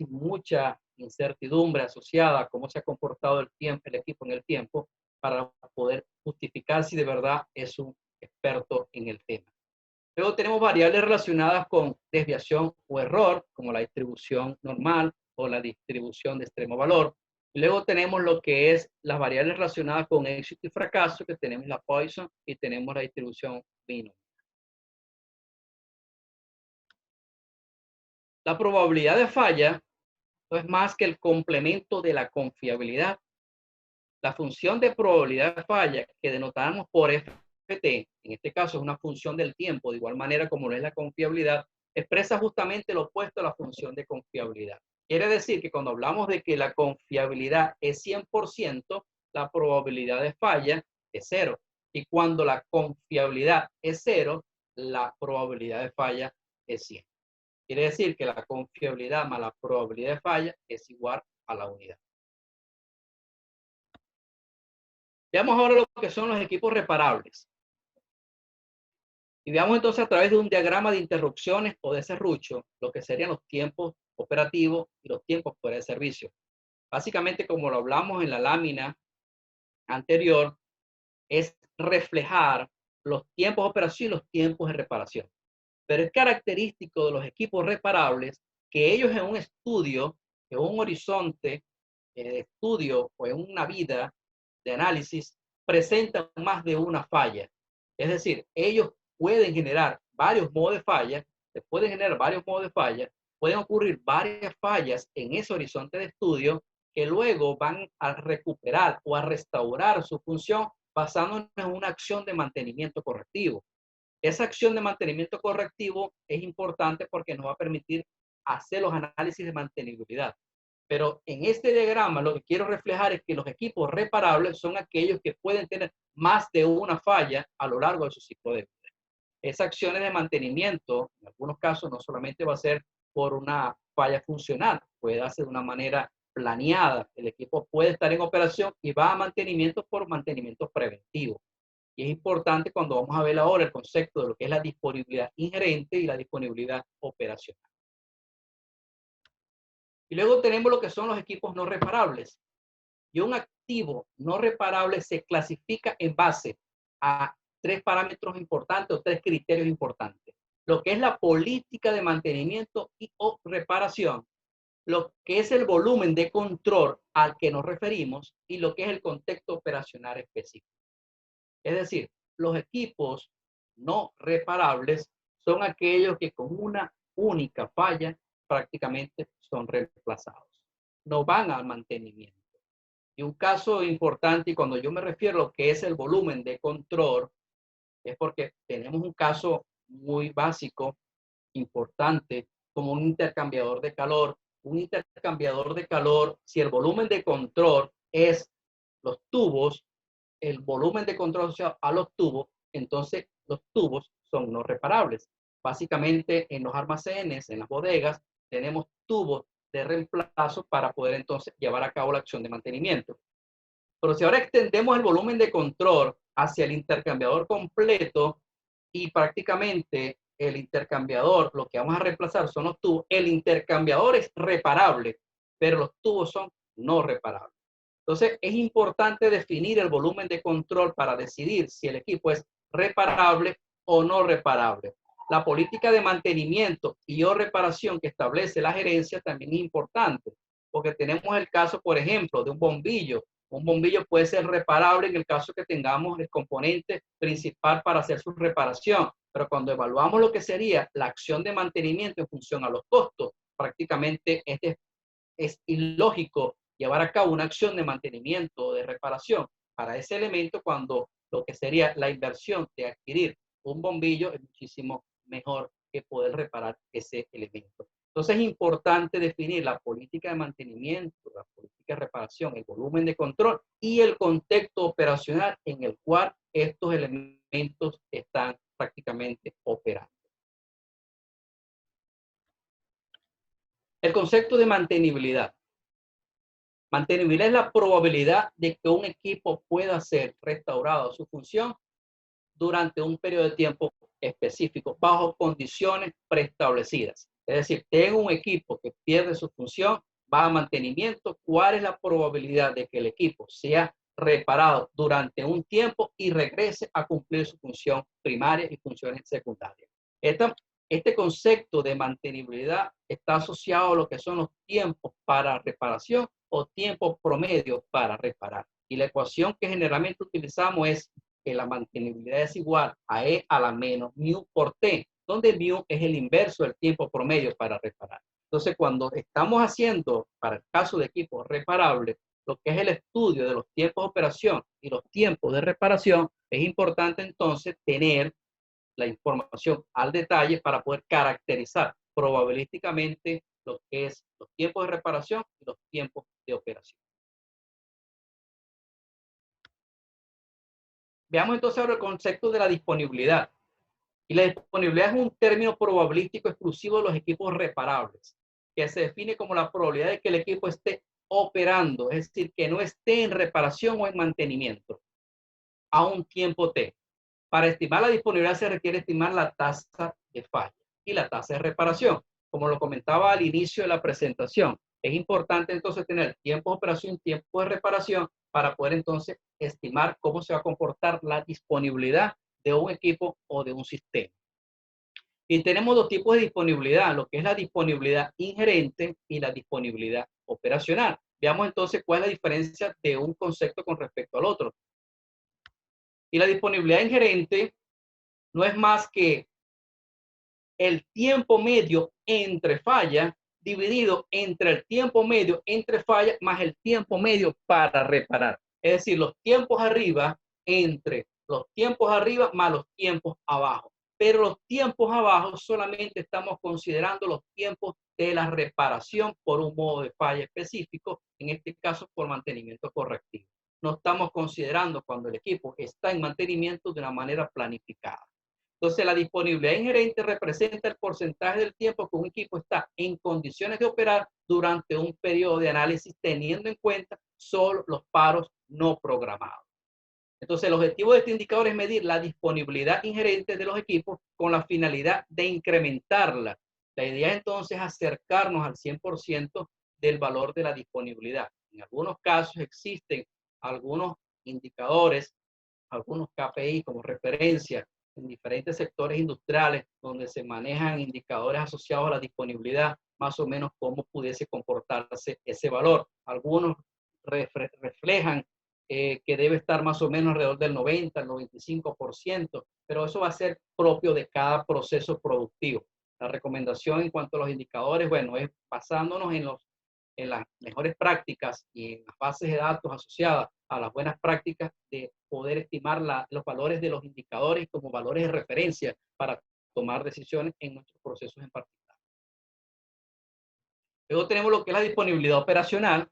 S1: mucha incertidumbre asociada a cómo se ha comportado el equipo en el tiempo, para poder justificar si de verdad es un experto en el tema. Luego tenemos variables relacionadas con desviación o error, como la distribución normal o la distribución de extremo valor. Y luego tenemos lo que es las variables relacionadas con éxito y fracaso, que tenemos la Poisson y tenemos la distribución binomial. La probabilidad de falla no es más que el complemento de la confiabilidad. La función de probabilidad de falla, que denotamos por FT, en este caso es una función del tiempo, de igual manera como lo es la confiabilidad, expresa justamente lo opuesto a la función de confiabilidad. Quiere decir que cuando hablamos de que la confiabilidad es 100%, la probabilidad de falla es 0. Y cuando la confiabilidad es 0, la probabilidad de falla es 100. Quiere decir que la confiabilidad más la probabilidad de falla es igual a la unidad. Veamos ahora lo que son los equipos reparables. Y veamos entonces a través de un diagrama de interrupciones o de serrucho lo que serían los tiempos operativos y los tiempos fuera de servicio. Básicamente, como lo hablamos en la lámina anterior, es reflejar los tiempos de operación y los tiempos de reparación. Pero es característico de los equipos reparables que ellos en un estudio, en un horizonte de estudio o en una vida de análisis, presentan más de una falla. Es decir, ellos pueden generar varios modos de falla, se pueden generar varios modos de falla, pueden ocurrir varias fallas en ese horizonte de estudio que luego van a recuperar o a restaurar su función basándonos en una acción de mantenimiento correctivo. Esa acción de mantenimiento correctivo es importante porque nos va a permitir hacer los análisis de mantenibilidad. Pero en este diagrama lo que quiero reflejar es que los equipos reparables son aquellos que pueden tener más de una falla a lo largo de su ciclo de vida. Esas acciones de mantenimiento, en algunos casos, no solamente va a ser por una falla funcional, puede darse de una manera planeada. El equipo puede estar en operación y va a mantenimiento por mantenimiento preventivo. Y es importante cuando vamos a ver ahora el concepto de lo que es la disponibilidad inherente y la disponibilidad operacional. Y luego tenemos lo que son los equipos no reparables. Y un activo no reparable se clasifica en base a 3 parámetros importantes o 3 criterios importantes. Lo que es la política de mantenimiento y o reparación, lo que es el volumen de control al que nos referimos y lo que es el contexto operacional específico. Es decir, los equipos no reparables son aquellos que con una única falla prácticamente son reemplazados. No van al mantenimiento. Y un caso importante, y cuando yo me refiero a lo que es el volumen de control, es porque tenemos un caso muy básico, importante, como un intercambiador de calor. Un intercambiador de calor, si el volumen de control es los tubos, el volumen de control asociado a los tubos, entonces los tubos son no reparables. Básicamente en los almacenes, en las bodegas, tenemos tubos de reemplazo para poder entonces llevar a cabo la acción de mantenimiento. Pero si ahora extendemos el volumen de control hacia el intercambiador completo y prácticamente el intercambiador, lo que vamos a reemplazar son los tubos, el intercambiador es reparable, pero los tubos son no reparables. Entonces, es importante definir el volumen de control para decidir si el equipo es reparable o no reparable. La política de mantenimiento y o reparación que establece la gerencia también es importante, porque tenemos el caso, por ejemplo, de un bombillo. Un bombillo puede ser reparable en el caso que tengamos el componente principal para hacer su reparación, pero cuando evaluamos lo que sería la acción de mantenimiento en función a los costos, prácticamente es ilógico llevar a cabo una acción de mantenimiento o de reparación para ese elemento cuando lo que sería la inversión de adquirir un bombillo es muchísimo mejor que poder reparar ese elemento. Entonces es importante definir la política de mantenimiento, la política de reparación, el volumen de control y el contexto operacional en el cual estos elementos están prácticamente operando. El concepto de mantenibilidad. Mantenibilidad es la probabilidad de que un equipo pueda ser restaurado a su función durante un periodo de tiempo específico, bajo condiciones preestablecidas. Es decir, tengo un equipo que pierde su función, va a mantenimiento, ¿cuál es la probabilidad de que el equipo sea reparado durante un tiempo y regrese a cumplir su función primaria y funciones secundarias? Este concepto de mantenibilidad está asociado a lo que son los tiempos para reparación o tiempo promedio para reparar. Y la ecuación que generalmente utilizamos es que la mantenibilidad es igual a E a la menos mu por T, donde mu es el inverso del tiempo promedio para reparar. Entonces, cuando estamos haciendo, para el caso de equipos reparables, lo que es el estudio de los tiempos de operación y los tiempos de reparación, es importante entonces tener la información al detalle para poder caracterizar probabilísticamente lo que es los tiempos de reparación y los tiempos de operación. Veamos entonces ahora el concepto de la disponibilidad. Y la disponibilidad es un término probabilístico exclusivo de los equipos reparables, que se define como la probabilidad de que el equipo esté operando, es decir, que no esté en reparación o en mantenimiento a un tiempo T. Para estimar la disponibilidad se requiere estimar la tasa de falla y la tasa de reparación. Como lo comentaba al inicio de la presentación, es importante entonces tener tiempo de operación y tiempo de reparación para poder entonces estimar cómo se va a comportar la disponibilidad de un equipo o de un sistema. Y tenemos dos tipos de disponibilidad, lo que es la disponibilidad ingerente y la disponibilidad operacional. Veamos entonces cuál es la diferencia de un concepto con respecto al otro. Y la disponibilidad ingerente no es más que el tiempo medio entre falla dividido entre el tiempo medio entre falla más el tiempo medio para reparar. Es decir, los tiempos arriba entre los tiempos arriba más los tiempos abajo. Pero los tiempos abajo solamente estamos considerando los tiempos de la reparación por un modo de falla específico, en este caso por mantenimiento correctivo. No estamos considerando cuando el equipo está en mantenimiento de una manera planificada. Entonces, la disponibilidad inherente representa el porcentaje del tiempo que un equipo está en condiciones de operar durante un periodo de análisis, teniendo en cuenta solo los paros no programados. Entonces, el objetivo de este indicador es medir la disponibilidad inherente de los equipos con la finalidad de incrementarla. La idea es entonces acercarnos al 100% del valor de la disponibilidad. En algunos casos existen algunos indicadores, algunos KPI como referencia en diferentes sectores industriales donde se manejan indicadores asociados a la disponibilidad, más o menos cómo pudiese comportarse ese valor. Algunos reflejan que debe estar más o menos alrededor del 90, el 95%, pero eso va a ser propio de cada proceso productivo. La recomendación en cuanto a los indicadores, bueno, es basándonos en las mejores prácticas y en las bases de datos asociadas a las buenas prácticas de poder estimar los valores de los indicadores como valores de referencia para tomar decisiones en nuestros procesos en particular. Luego tenemos lo que es la disponibilidad operacional.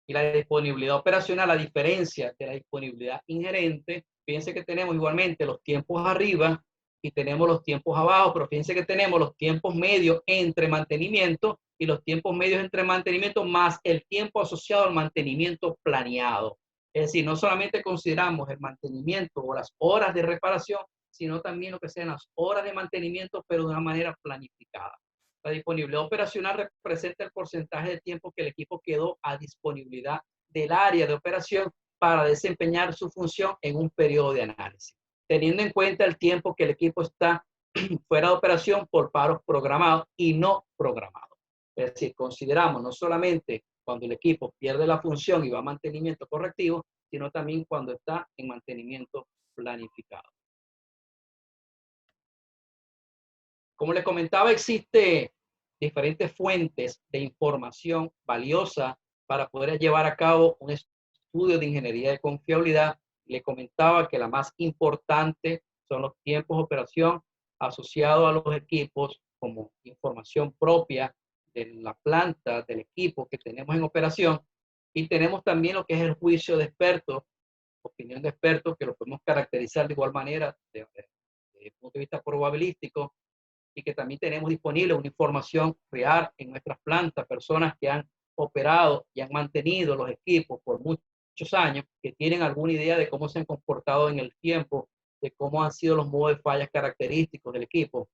S1: Y la disponibilidad operacional, a diferencia de la disponibilidad ingerente, fíjense que tenemos igualmente los tiempos arriba y tenemos los tiempos abajo, pero fíjense que tenemos los tiempos medios entre mantenimiento y los tiempos medios entre mantenimiento más el tiempo asociado al mantenimiento planeado. Es decir, no solamente consideramos el mantenimiento o las horas de reparación, sino también lo que sean las horas de mantenimiento, pero de una manera planificada. La disponibilidad operacional representa el porcentaje de tiempo que el equipo quedó a disponibilidad del área de operación para desempeñar su función en un periodo de análisis, teniendo en cuenta el tiempo que el equipo está fuera de operación por paros programados y no programados. Es decir, consideramos no solamente cuando el equipo pierde la función y va a mantenimiento correctivo, sino también cuando está en mantenimiento planificado. Como les comentaba, existe diferentes fuentes de información valiosa para poder llevar a cabo un estudio de ingeniería de confiabilidad. Le comentaba que la más importante son los tiempos de operación asociados a los equipos como información propia de la planta, del equipo que tenemos en operación. Y tenemos también lo que es el juicio de expertos, opinión de expertos, que lo podemos caracterizar de igual manera desde el punto de vista probabilístico, y que también tenemos disponible una información real en nuestras plantas, personas que han operado y han mantenido los equipos por muchos años, que tienen alguna idea de cómo se han comportado en el tiempo, de cómo han sido los modos de fallas característicos del equipo.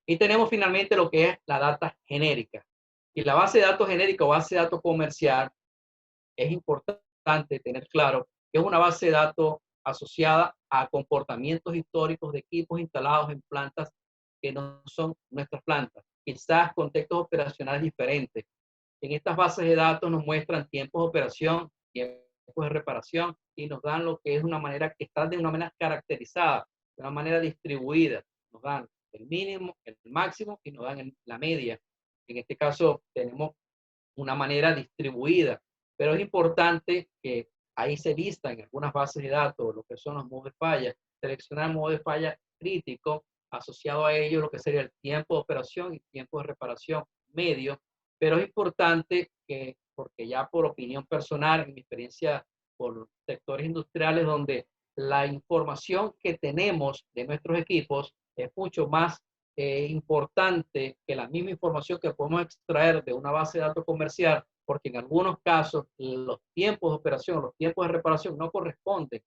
S1: Y tenemos finalmente lo que es la data genérica. Y la base de datos genérica o base de datos comercial es importante tener claro que es una base de datos asociada a comportamientos históricos de equipos instalados en plantas que no son nuestras plantas, quizás contextos operacionales diferentes. En estas bases de datos nos muestran tiempos de operación, tiempos de reparación y nos dan lo que es una manera que está de una manera caracterizada, de una manera distribuida. Nos dan el mínimo, el máximo y nos dan la media. En este caso tenemos una manera distribuida, pero es importante que ahí se lista en algunas bases de datos lo que son los modos de falla, seleccionar el modo de falla crítico, asociado a ello lo que sería el tiempo de operación y tiempo de reparación medio, pero es importante que, porque ya por opinión personal, en mi experiencia por sectores industriales donde la información que tenemos de nuestros equipos es mucho más importante que la misma información que podemos extraer de una base de datos comercial, porque en algunos casos los tiempos de operación, los tiempos de reparación no corresponden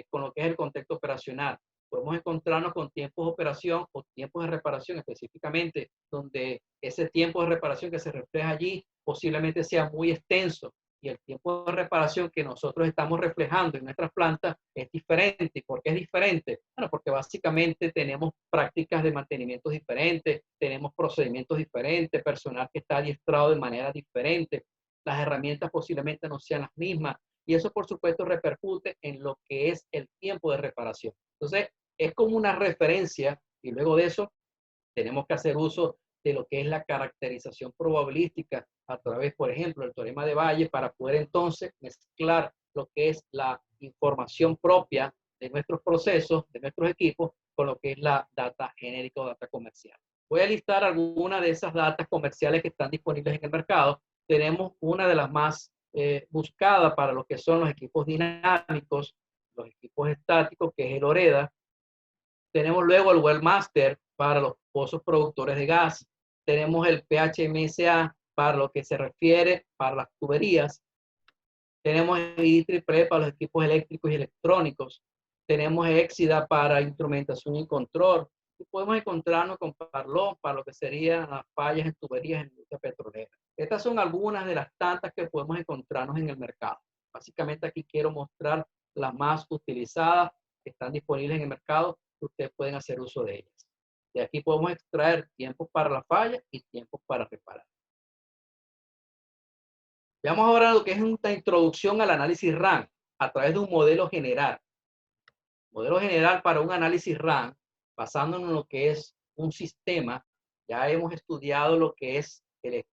S1: con lo que es el contexto operacional. Podemos encontrarnos con tiempos de operación o tiempos de reparación específicamente, donde ese tiempo de reparación que se refleja allí posiblemente sea muy extenso y el tiempo de reparación que nosotros estamos reflejando en nuestras plantas es diferente. ¿Por qué es diferente? Bueno, porque básicamente tenemos prácticas de mantenimiento diferentes, tenemos procedimientos diferentes, personal que está adiestrado de manera diferente, las herramientas posiblemente no sean las mismas y eso por supuesto repercute en lo que es el tiempo de reparación. Entonces, es como una referencia y luego de eso tenemos que hacer uso de lo que es la caracterización probabilística a través, por ejemplo, del teorema de Bayes para poder entonces mezclar lo que es la información propia de nuestros procesos, de nuestros equipos, con lo que es la data genérica o data comercial. Voy a listar algunas de esas datas comerciales que están disponibles en el mercado. Tenemos una de las más buscadas para lo que son los equipos dinámicos, los equipos estáticos, que es el OREDA. Tenemos luego el Wellmaster para los pozos productores de gas. Tenemos el PHMSA para lo que se refiere para las tuberías. Tenemos el IEEE para los equipos eléctricos y electrónicos. Tenemos Exida para instrumentación y control. Y podemos encontrarnos con Parlon para lo que serían las fallas en tuberías en la industria petrolera. Estas son algunas de las tantas que podemos encontrarnos en el mercado. Básicamente aquí quiero mostrar las más utilizadas que están disponibles en el mercado. Ustedes pueden hacer uso de ellas. De aquí podemos extraer tiempos para la falla y tiempos para reparar. Veamos ahora lo que es una introducción al análisis RAM a través de un modelo general. Modelo general para un análisis RAM, basándonos en lo que es un sistema. Ya hemos estudiado lo que es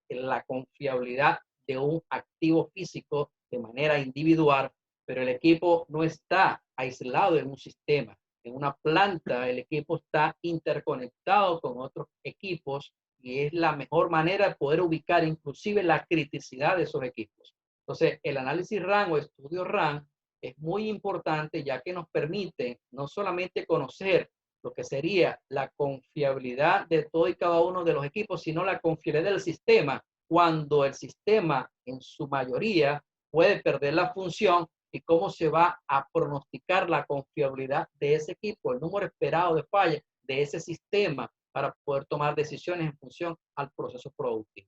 S1: la confiabilidad de un activo físico de manera individual, pero el equipo no está aislado en un sistema. en una planta el equipo está interconectado con otros equipos y es la mejor manera de poder ubicar inclusive la criticidad de esos equipos. Entonces, el análisis RAN o estudio RAN es muy importante ya que nos permite no solamente conocer lo que sería la confiabilidad de todo y cada uno de los equipos, sino la confiabilidad del sistema, cuando el sistema en su mayoría puede perder la función y cómo se va a pronosticar la confiabilidad de ese equipo, el número esperado de fallas de ese sistema para poder tomar decisiones en función al proceso productivo.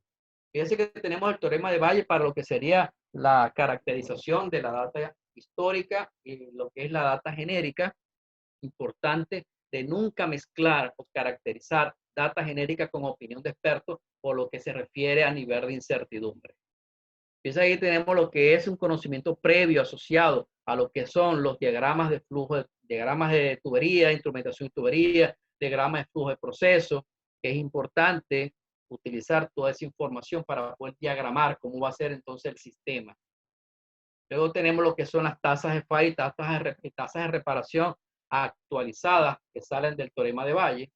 S1: Fíjense que tenemos el teorema de Bayes para lo que sería la caracterización de la data histórica y lo que es la data genérica. Importante de nunca mezclar o caracterizar data genérica con opinión de expertos por lo que se refiere a nivel de incertidumbre. Piensa que ahí tenemos lo que es un conocimiento previo asociado a lo que son los diagramas de flujo, diagramas de tubería, instrumentación de tubería, diagramas de flujo de proceso, que es importante utilizar toda esa información para poder diagramar cómo va a ser entonces el sistema. Luego tenemos lo que son las tasas de falla y tasas de reparación actualizadas que salen del teorema de Bayes.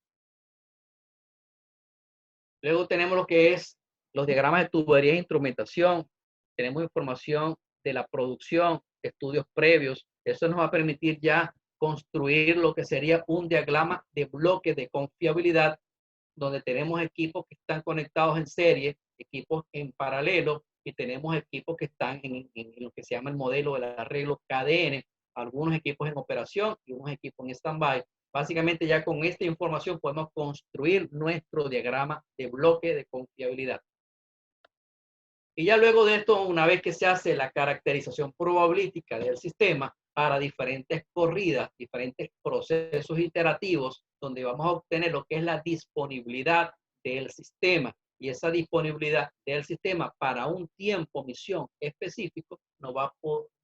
S1: Luego tenemos lo que es los diagramas de tubería e instrumentación. Tenemos información de la producción, estudios previos. Eso nos va a permitir ya construir lo que sería un diagrama de bloque de confiabilidad, donde tenemos equipos que están conectados en serie, equipos en paralelo, y tenemos equipos que están en lo que se llama el modelo del arreglo KDN, algunos equipos en operación y unos equipos en stand-by. Básicamente ya con esta información podemos construir nuestro diagrama de bloque de confiabilidad. Y ya luego de esto, una vez que se hace la caracterización probabilística del sistema para diferentes corridas, diferentes procesos iterativos, donde vamos a obtener lo que es la disponibilidad del sistema. Y esa disponibilidad del sistema para un tiempo, misión específico, nos va a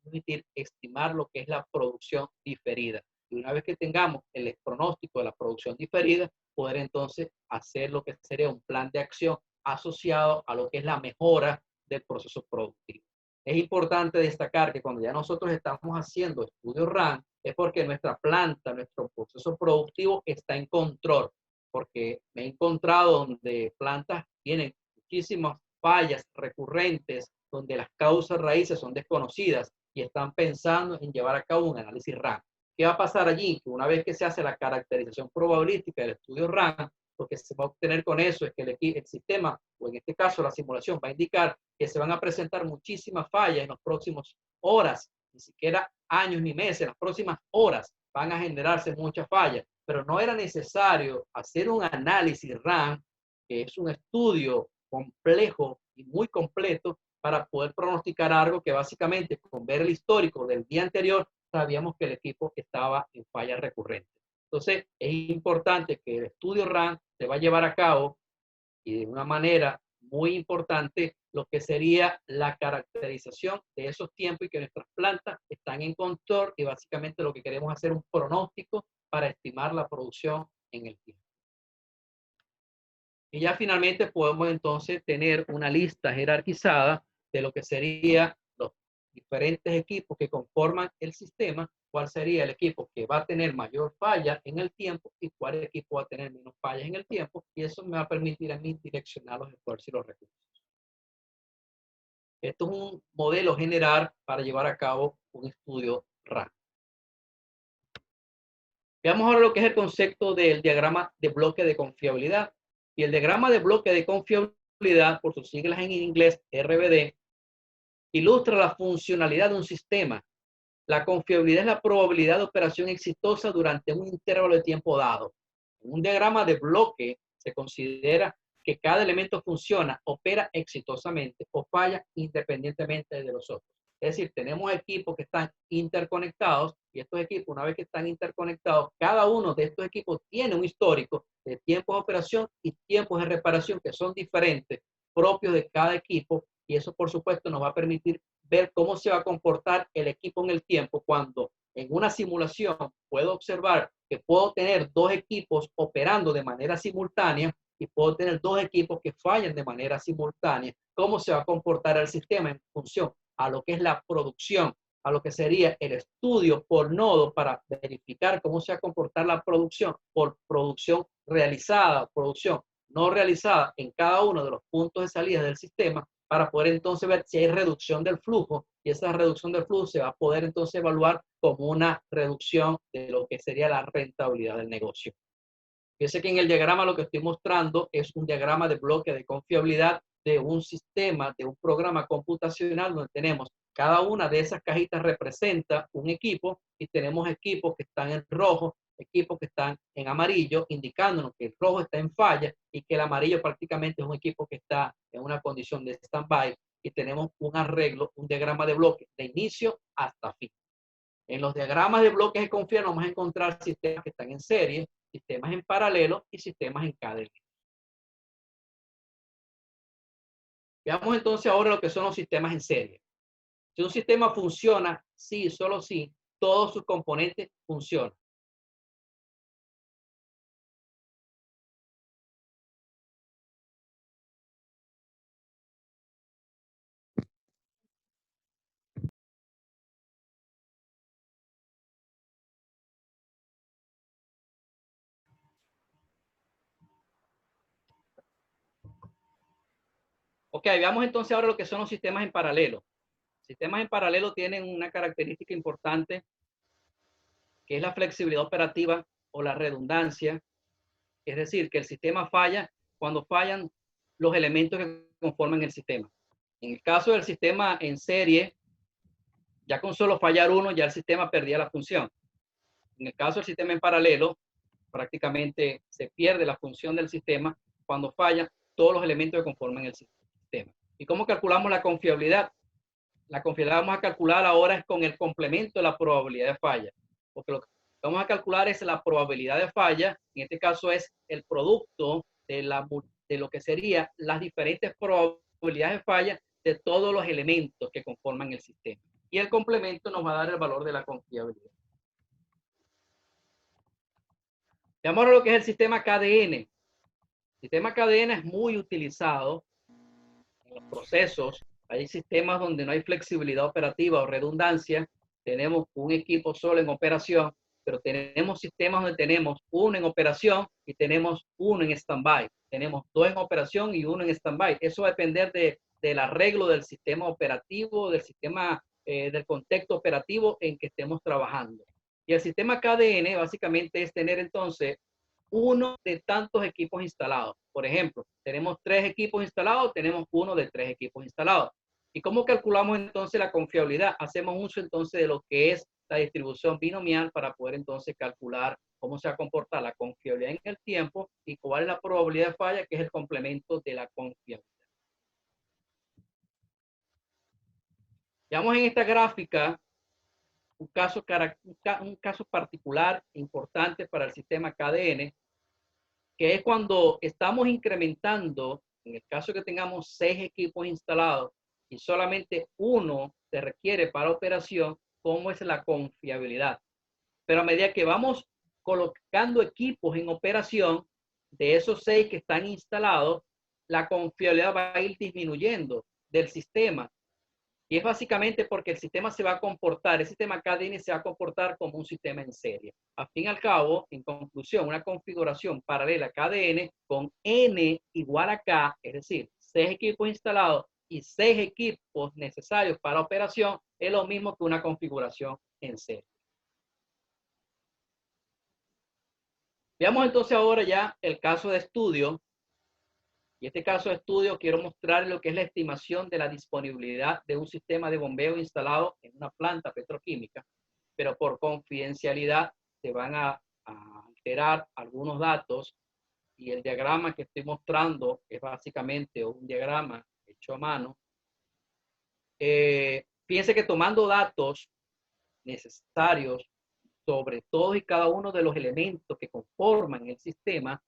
S1: permitir estimar lo que es la producción diferida. Y una vez que tengamos el pronóstico de la producción diferida, poder entonces hacer lo que sería un plan de acción asociado a lo que es la mejora del proceso productivo. Es importante destacar que cuando ya nosotros estamos haciendo estudios RAN, es porque nuestra planta, nuestro proceso productivo está en control, porque me he encontrado donde plantas tienen muchísimas fallas recurrentes, donde las causas raíces son desconocidas y están pensando en llevar a cabo un análisis RAN. ¿Qué va a pasar allí? Que una vez que se hace la caracterización probabilística del estudio RAN, lo que se va a obtener con eso es que el sistema, o en este caso la simulación, va a indicar que se van a presentar muchísimas fallas en las próximas horas, ni siquiera años ni meses, en las próximas horas van a generarse muchas fallas, pero no era necesario hacer un análisis RAN, que es un estudio complejo y muy completo para poder pronosticar algo que básicamente con ver el histórico del día anterior sabíamos que el equipo estaba en falla recurrente. Entonces, es importante que el estudio RAN se va a llevar a cabo y de una manera muy importante lo que sería la caracterización de esos tiempos y que nuestras plantas están en control y básicamente lo que queremos hacer es un pronóstico para estimar la producción en el tiempo. Y ya finalmente podemos entonces tener una lista jerarquizada de lo que serían los diferentes equipos que conforman el sistema, cuál sería el equipo que va a tener mayor falla en el tiempo y cuál equipo va a tener menos fallas en el tiempo, y eso me va a permitir a mí direccionar los esfuerzos y los recursos. Esto es un modelo general para llevar a cabo un estudio RAN. Veamos ahora lo que es el concepto del diagrama de bloque de confiabilidad. Y el diagrama de bloque de confiabilidad, por sus siglas en inglés RBD, ilustra la funcionalidad de un sistema. La confiabilidad es la probabilidad de operación exitosa durante un intervalo de tiempo dado. En un diagrama de bloque se considera que cada elemento funciona, opera exitosamente o falla independientemente de los otros. Es decir, tenemos equipos que están interconectados y estos equipos, una vez que están interconectados, cada uno de estos equipos tiene un histórico de tiempos de operación y tiempos de reparación que son diferentes, propios de cada equipo, y eso por supuesto nos va a permitir ver cómo se va a comportar el equipo en el tiempo cuando en una simulación puedo observar que puedo tener dos equipos operando de manera simultánea y puedo tener dos equipos que fallan de manera simultánea. ¿Cómo se va a comportar el sistema en función a lo que es la producción a lo que sería el estudio por nodo para verificar cómo se va a comportar la producción por producción realizada, producción no realizada en cada uno de los puntos de salida del sistema, para poder entonces ver si hay reducción del flujo, y esa reducción del flujo se va a poder entonces evaluar como una reducción de lo que sería la rentabilidad del negocio. Fíjense que en el diagrama lo que estoy mostrando es un diagrama de bloque de confiabilidad de un sistema, de un programa computacional, donde tenemos cada una de esas cajitas representa un equipo, y tenemos equipos que están en rojo, equipos que están en amarillo, indicándonos que el rojo está en falla y que el amarillo prácticamente es un equipo que está en una condición de stand-by, y tenemos un arreglo, un diagrama de bloques de inicio hasta fin. En los diagramas de bloques de confianza vamos a encontrar sistemas que están en serie, sistemas en paralelo y sistemas en cadena. Veamos entonces ahora lo que son los sistemas en serie. Si un sistema funciona, sí, solo sí, todos sus componentes funcionan. Ok, veamos entonces ahora lo que son los sistemas en paralelo. Sistemas en paralelo tienen una característica importante, que es la flexibilidad operativa o la redundancia. Es decir, que el sistema falla cuando fallan los elementos que conforman el sistema. En el caso del sistema en serie, ya con solo fallar uno, ya el sistema perdía la función. En el caso del sistema en paralelo, prácticamente se pierde la función del sistema cuando fallan todos los elementos que conforman el sistema. ¿Y cómo calculamos la confiabilidad? La confiabilidad vamos a calcular ahora es con el complemento de la probabilidad de falla, porque lo que vamos a calcular es la probabilidad de falla. En este caso es el producto de lo que sería las diferentes probabilidades de falla de todos los elementos que conforman el sistema. Y el complemento nos va a dar el valor de la confiabilidad. Veamos ahora lo que es el sistema KDN. El sistema KDN es muy utilizado en los procesos. Hay sistemas donde no hay flexibilidad operativa o redundancia. Tenemos un equipo solo en operación, pero tenemos sistemas donde tenemos uno en operación y tenemos uno en stand-by. Tenemos dos en operación y uno en stand-by. Eso va a depender del arreglo del sistema operativo, del sistema, del contexto operativo en que estemos trabajando. Y el sistema KDN básicamente es tener entonces uno de tantos equipos instalados. Por ejemplo, tenemos 3 equipos instalados, tenemos uno de 3 equipos instalados. ¿Y cómo calculamos entonces la confiabilidad? Hacemos uso entonces de lo que es la distribución binomial para poder entonces calcular cómo se va a comportar la confiabilidad en el tiempo y cuál es la probabilidad de falla, que es el complemento de la confiabilidad. Veamos en esta gráfica un caso particular importante para el sistema KDN, que es cuando estamos incrementando, en el caso que tengamos 6 equipos instalados y solamente uno se requiere para operación, cómo es la confiabilidad. Pero a medida que vamos colocando equipos en operación, de esos 6 que están instalados, la confiabilidad va a ir disminuyendo del sistema. Y es básicamente porque el sistema se va a comportar, el sistema KDN se va a comportar como un sistema en serie. Al fin y al cabo, en conclusión, una configuración paralela KDN con N igual a K, es decir, 6 equipos instalados y 6 equipos necesarios para operación, es lo mismo que una configuración en serie. Veamos entonces ahora ya el caso de estudio. Y este caso de estudio quiero mostrar lo que es la estimación de la disponibilidad de un sistema de bombeo instalado en una planta petroquímica, pero por confidencialidad se van a alterar algunos datos, y el diagrama que estoy mostrando es básicamente un diagrama hecho a mano. Fíjense que tomando datos necesarios sobre todos y cada uno de los elementos que conforman el sistema,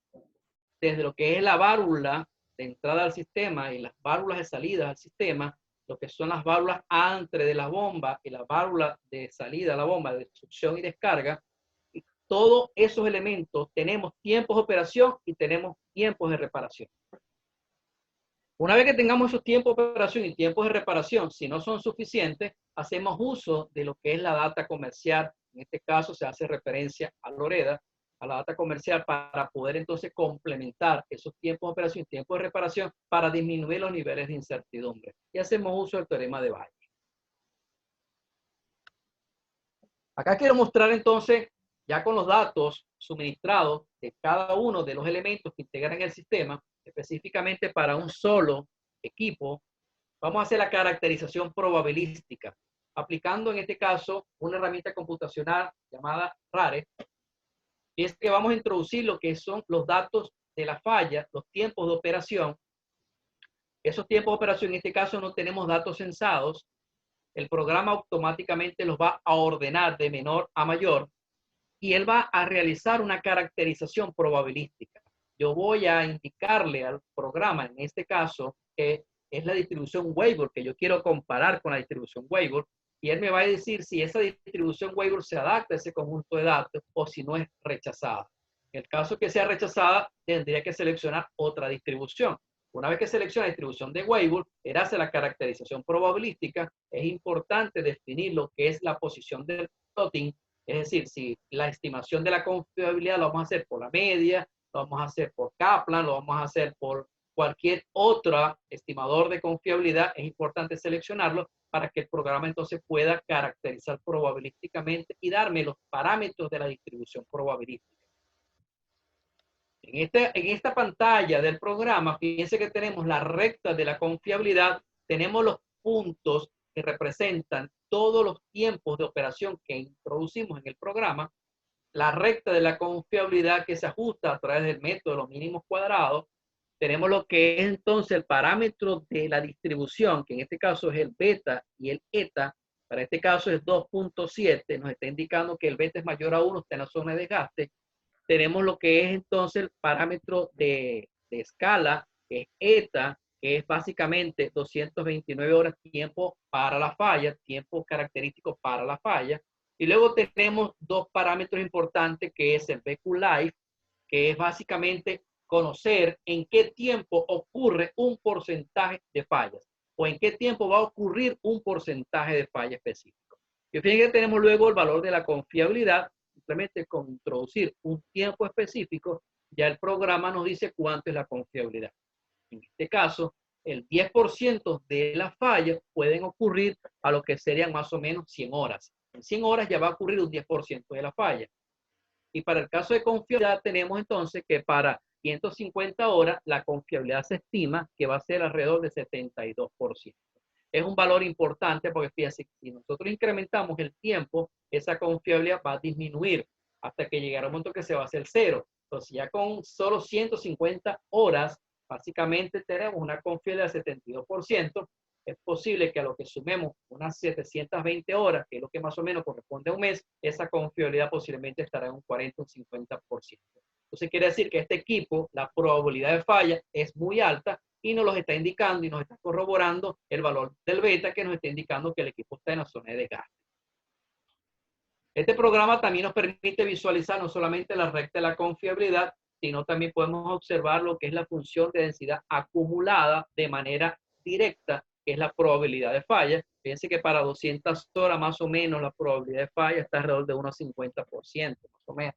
S1: desde lo que es la válvula de entrada al sistema y las válvulas de salida al sistema, lo que son las válvulas antes de la bomba y las válvulas de salida a la bomba de succión y descarga, y todos esos elementos tenemos tiempos de operación y tenemos tiempos de reparación. Una vez que tengamos esos tiempos de operación y tiempos de reparación, si no son suficientes, hacemos uso de lo que es la data comercial. En este caso se hace referencia a Loreda, a la data comercial, para poder entonces complementar esos tiempos de operación y tiempos de reparación para disminuir los niveles de incertidumbre. Y hacemos uso del teorema de Bayes. Acá quiero mostrar entonces, ya con los datos suministrados de cada uno de los elementos que integran el sistema, específicamente para un solo equipo, vamos a hacer la caracterización probabilística, aplicando en este caso una herramienta computacional llamada RARE, y es que vamos a introducir lo que son los datos de la falla, los tiempos de operación. Esos tiempos de operación, en este caso no tenemos datos censados, el programa automáticamente los va a ordenar de menor a mayor y él va a realizar una caracterización probabilística. Yo voy a indicarle al programa, en este caso, que es la distribución Weibull, que yo quiero comparar con la distribución Weibull, y él me va a decir si esa distribución Weibull se adapta a ese conjunto de datos o si no es rechazada. En el caso que sea rechazada, tendría que seleccionar otra distribución. Una vez que selecciona la distribución de Weibull, él hace la caracterización probabilística. Es importante definir lo que es la posición del plotting, es decir, si la estimación de la confiabilidad lo vamos a hacer por la media, lo vamos a hacer por Kaplan, lo vamos a hacer por cualquier otro estimador de confiabilidad, es importante seleccionarlo para que el programa entonces pueda caracterizar probabilísticamente y darme los parámetros de la distribución probabilística. En esta pantalla del programa, fíjense que tenemos la recta de la confiabilidad, tenemos los puntos que representan todos los tiempos de operación que introducimos en el programa, la recta de la confiabilidad que se ajusta a través del método de los mínimos cuadrados, tenemos lo que es entonces el parámetro de la distribución, que en este caso es el beta y el eta, para este caso es 2.7, nos está indicando que el beta es mayor a 1, está en la zona de desgaste. Tenemos lo que es entonces el parámetro de escala, que es eta, que es básicamente 229 horas tiempo para la falla, tiempo característico para la falla. Y luego tenemos dos parámetros importantes, que es el BQ Life, que es básicamente conocer en qué tiempo ocurre un porcentaje de fallas o en qué tiempo va a ocurrir un porcentaje de falla específico. Y fíjense que tenemos luego el valor de la confiabilidad. Simplemente con introducir un tiempo específico, ya el programa nos dice cuánto es la confiabilidad. En este caso, el 10% de las fallas pueden ocurrir a lo que serían más o menos 100 horas. En 100 horas ya va a ocurrir un 10% de la falla. Y para el caso de confiabilidad tenemos entonces que para 150 horas la confiabilidad se estima que va a ser alrededor de 72%. Es un valor importante porque fíjense, si nosotros incrementamos el tiempo, esa confiabilidad va a disminuir hasta que llegará un momento que se va a hacer cero. Entonces ya con solo 150 horas, básicamente tenemos una confiabilidad de 72%. Es posible que a lo que sumemos unas 720 horas, que es lo que más o menos corresponde a un mes, esa confiabilidad posiblemente estará en un 40 o 50%. Entonces quiere decir que este equipo, la probabilidad de falla es muy alta y nos los está indicando y nos está corroborando el valor del beta, que nos está indicando que el equipo está en la zona de desgaste. Este programa también nos permite visualizar no solamente la recta de la confiabilidad, sino también podemos observar lo que es la función de densidad acumulada de manera directa, que es la probabilidad de falla. Fíjense que para 200 horas más o menos la probabilidad de falla está alrededor de unos 50%, más o menos.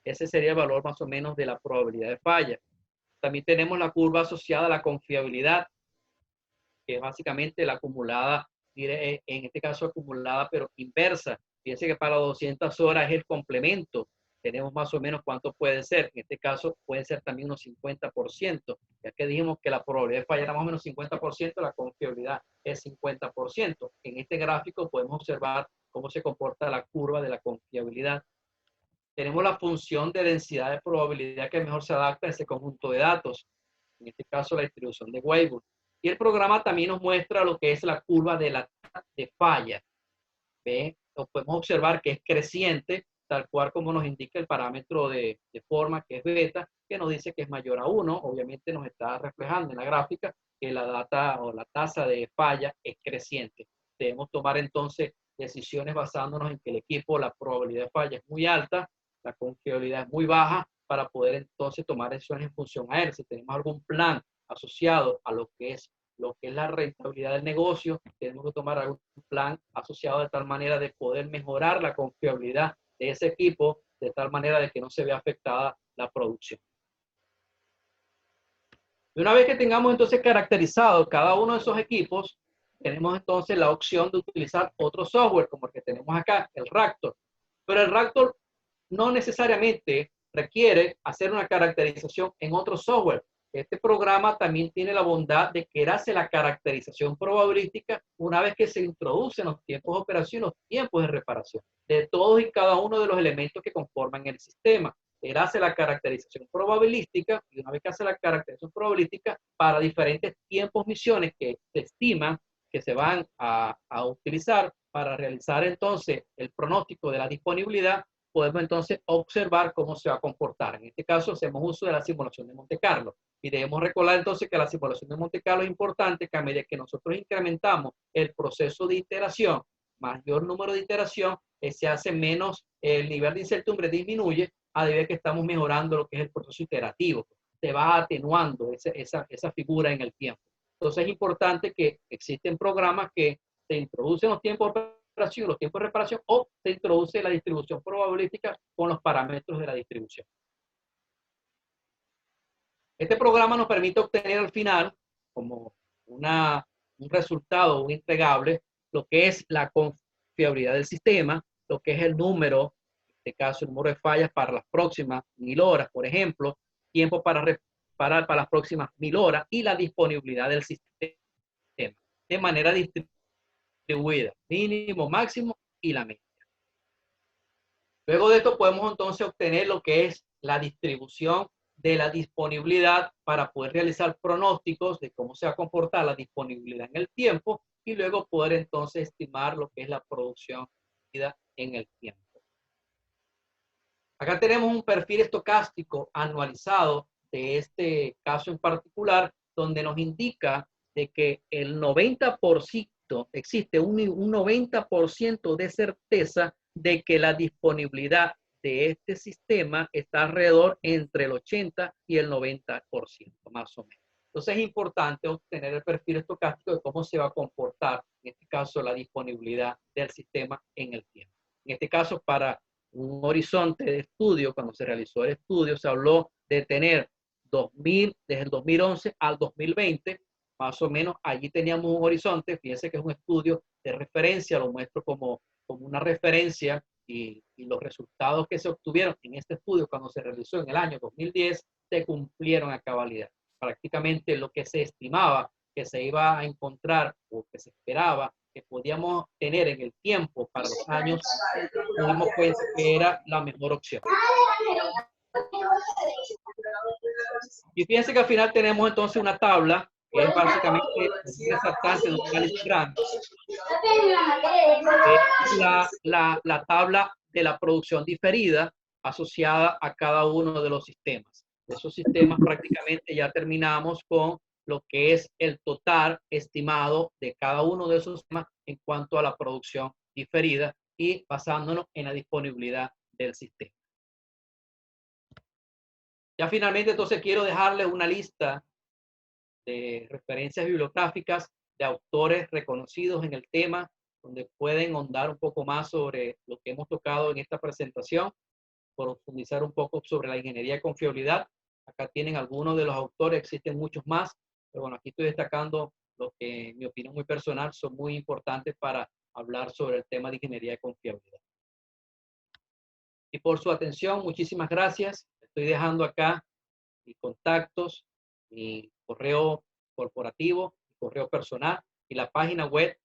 S1: Ese sería el valor más o menos de la probabilidad de falla. También tenemos la curva asociada a la confiabilidad, que es básicamente la acumulada, en este caso acumulada pero inversa. Fíjense que para 200 horas es el complemento. Tenemos más o menos cuánto puede ser. En este caso puede ser también unos 50%. Ya que dijimos que la probabilidad de fallar era más o menos 50%, la confiabilidad es 50%. En este gráfico podemos observar cómo se comporta la curva de la confiabilidad. Tenemos la función de densidad de probabilidad que mejor se adapta a ese conjunto de datos. En este caso, la distribución de Weibull. Y el programa también nos muestra lo que es la curva de la tasa de falla. ¿Ve? Lo podemos observar que es creciente, tal cual como nos indica el parámetro de forma, que es beta, que nos dice que es mayor a 1. Obviamente nos está reflejando en la gráfica que la data o la tasa de falla es creciente. Debemos tomar entonces decisiones basándonos en que el equipo, la probabilidad de falla es muy alta, la confiabilidad es muy baja, para poder entonces tomar decisiones en función a él. Si tenemos algún plan asociado a lo que es la rentabilidad del negocio, tenemos que tomar algún plan asociado de tal manera de poder mejorar la confiabilidad de ese equipo, de tal manera de que no se vea afectada la producción. Y una vez que tengamos entonces caracterizado cada uno de esos equipos, tenemos entonces la opción de utilizar otro software como el que tenemos acá, el Raptor. Pero el Raptor no necesariamente requiere hacer una caracterización en otro software. Este programa también tiene la bondad de que hace la caracterización probabilística una vez que se introducen los tiempos de operación y los tiempos de reparación de todos y cada uno de los elementos que conforman el sistema. Él hace la caracterización probabilística y una vez que hace la caracterización probabilística para diferentes tiempos, misiones que se estiman que se van a utilizar para realizar entonces el pronóstico de la disponibilidad, podemos entonces observar cómo se va a comportar. En este caso hacemos uso de la simulación de Monte Carlo. Y debemos recordar entonces que la simulación de Monte Carlo es importante, que a medida que nosotros incrementamos el proceso de iteración, mayor número de iteración, se hace menos, el nivel de incertidumbre disminuye a medida que estamos mejorando lo que es el proceso iterativo. Se va atenuando esa figura en el tiempo. Entonces es importante que existen programas que se introducen los tiempos de operación, los tiempos de reparación, o se introduce la distribución probabilística con los parámetros de la distribución. Este programa nos permite obtener al final, como un resultado, un entregable, lo que es la confiabilidad del sistema, lo que es el número, en este caso el número de fallas para las próximas 1000 horas, por ejemplo, tiempo para reparar para las próximas 1000 horas y la disponibilidad del sistema de manera distribuida, mínimo, máximo y la media. Luego de esto podemos entonces obtener lo que es la distribución de la disponibilidad para poder realizar pronósticos de cómo se va a comportar la disponibilidad en el tiempo y luego poder entonces estimar lo que es la producción en el tiempo. Acá tenemos un perfil estocástico anualizado de este caso en particular, donde nos indica de que el 90%, existe un 90% de certeza de que la disponibilidad de este sistema está alrededor entre el 80 y el 90%, más o menos. Entonces es importante obtener el perfil estocástico de cómo se va a comportar, en este caso, la disponibilidad del sistema en el tiempo. En este caso, para un horizonte de estudio, cuando se realizó el estudio, se habló de tener 2000, desde el 2011 al 2020, más o menos, allí teníamos un horizonte. Fíjense que es un estudio de referencia, lo muestro como una referencia, y los resultados que se obtuvieron en este estudio cuando se realizó en el año 2010 se cumplieron a cabalidad. Prácticamente lo que se estimaba que se iba a encontrar o que se esperaba que podíamos tener en el tiempo para los años, nos dimos cuenta que era la mejor opción. Y fíjense que al final tenemos entonces una tabla que es básicamente un resultante de un análisis grande. La tabla de la producción diferida asociada a cada uno de los sistemas. De esos sistemas prácticamente ya terminamos con lo que es el total estimado de cada uno de esos sistemas en cuanto a la producción diferida y basándonos en la disponibilidad del sistema. Ya finalmente entonces quiero dejarles una lista de referencias bibliográficas de autores reconocidos en el tema, donde pueden ahondar un poco más sobre lo que hemos tocado en esta presentación, profundizar un poco sobre la ingeniería de confiabilidad. Acá tienen algunos de los autores, existen muchos más, pero bueno, aquí estoy destacando los que, en mi opinión muy personal, son muy importantes para hablar sobre el tema de ingeniería de confiabilidad. Y por su atención, muchísimas gracias. Estoy dejando acá mis contactos, mi correo corporativo, mi correo personal y la página web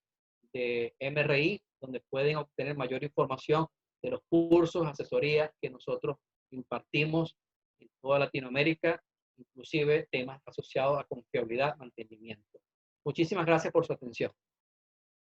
S1: de MRI, donde pueden obtener mayor información de los cursos, asesorías que nosotros impartimos en toda Latinoamérica, inclusive temas asociados a confiabilidad, mantenimiento. Muchísimas gracias por su atención.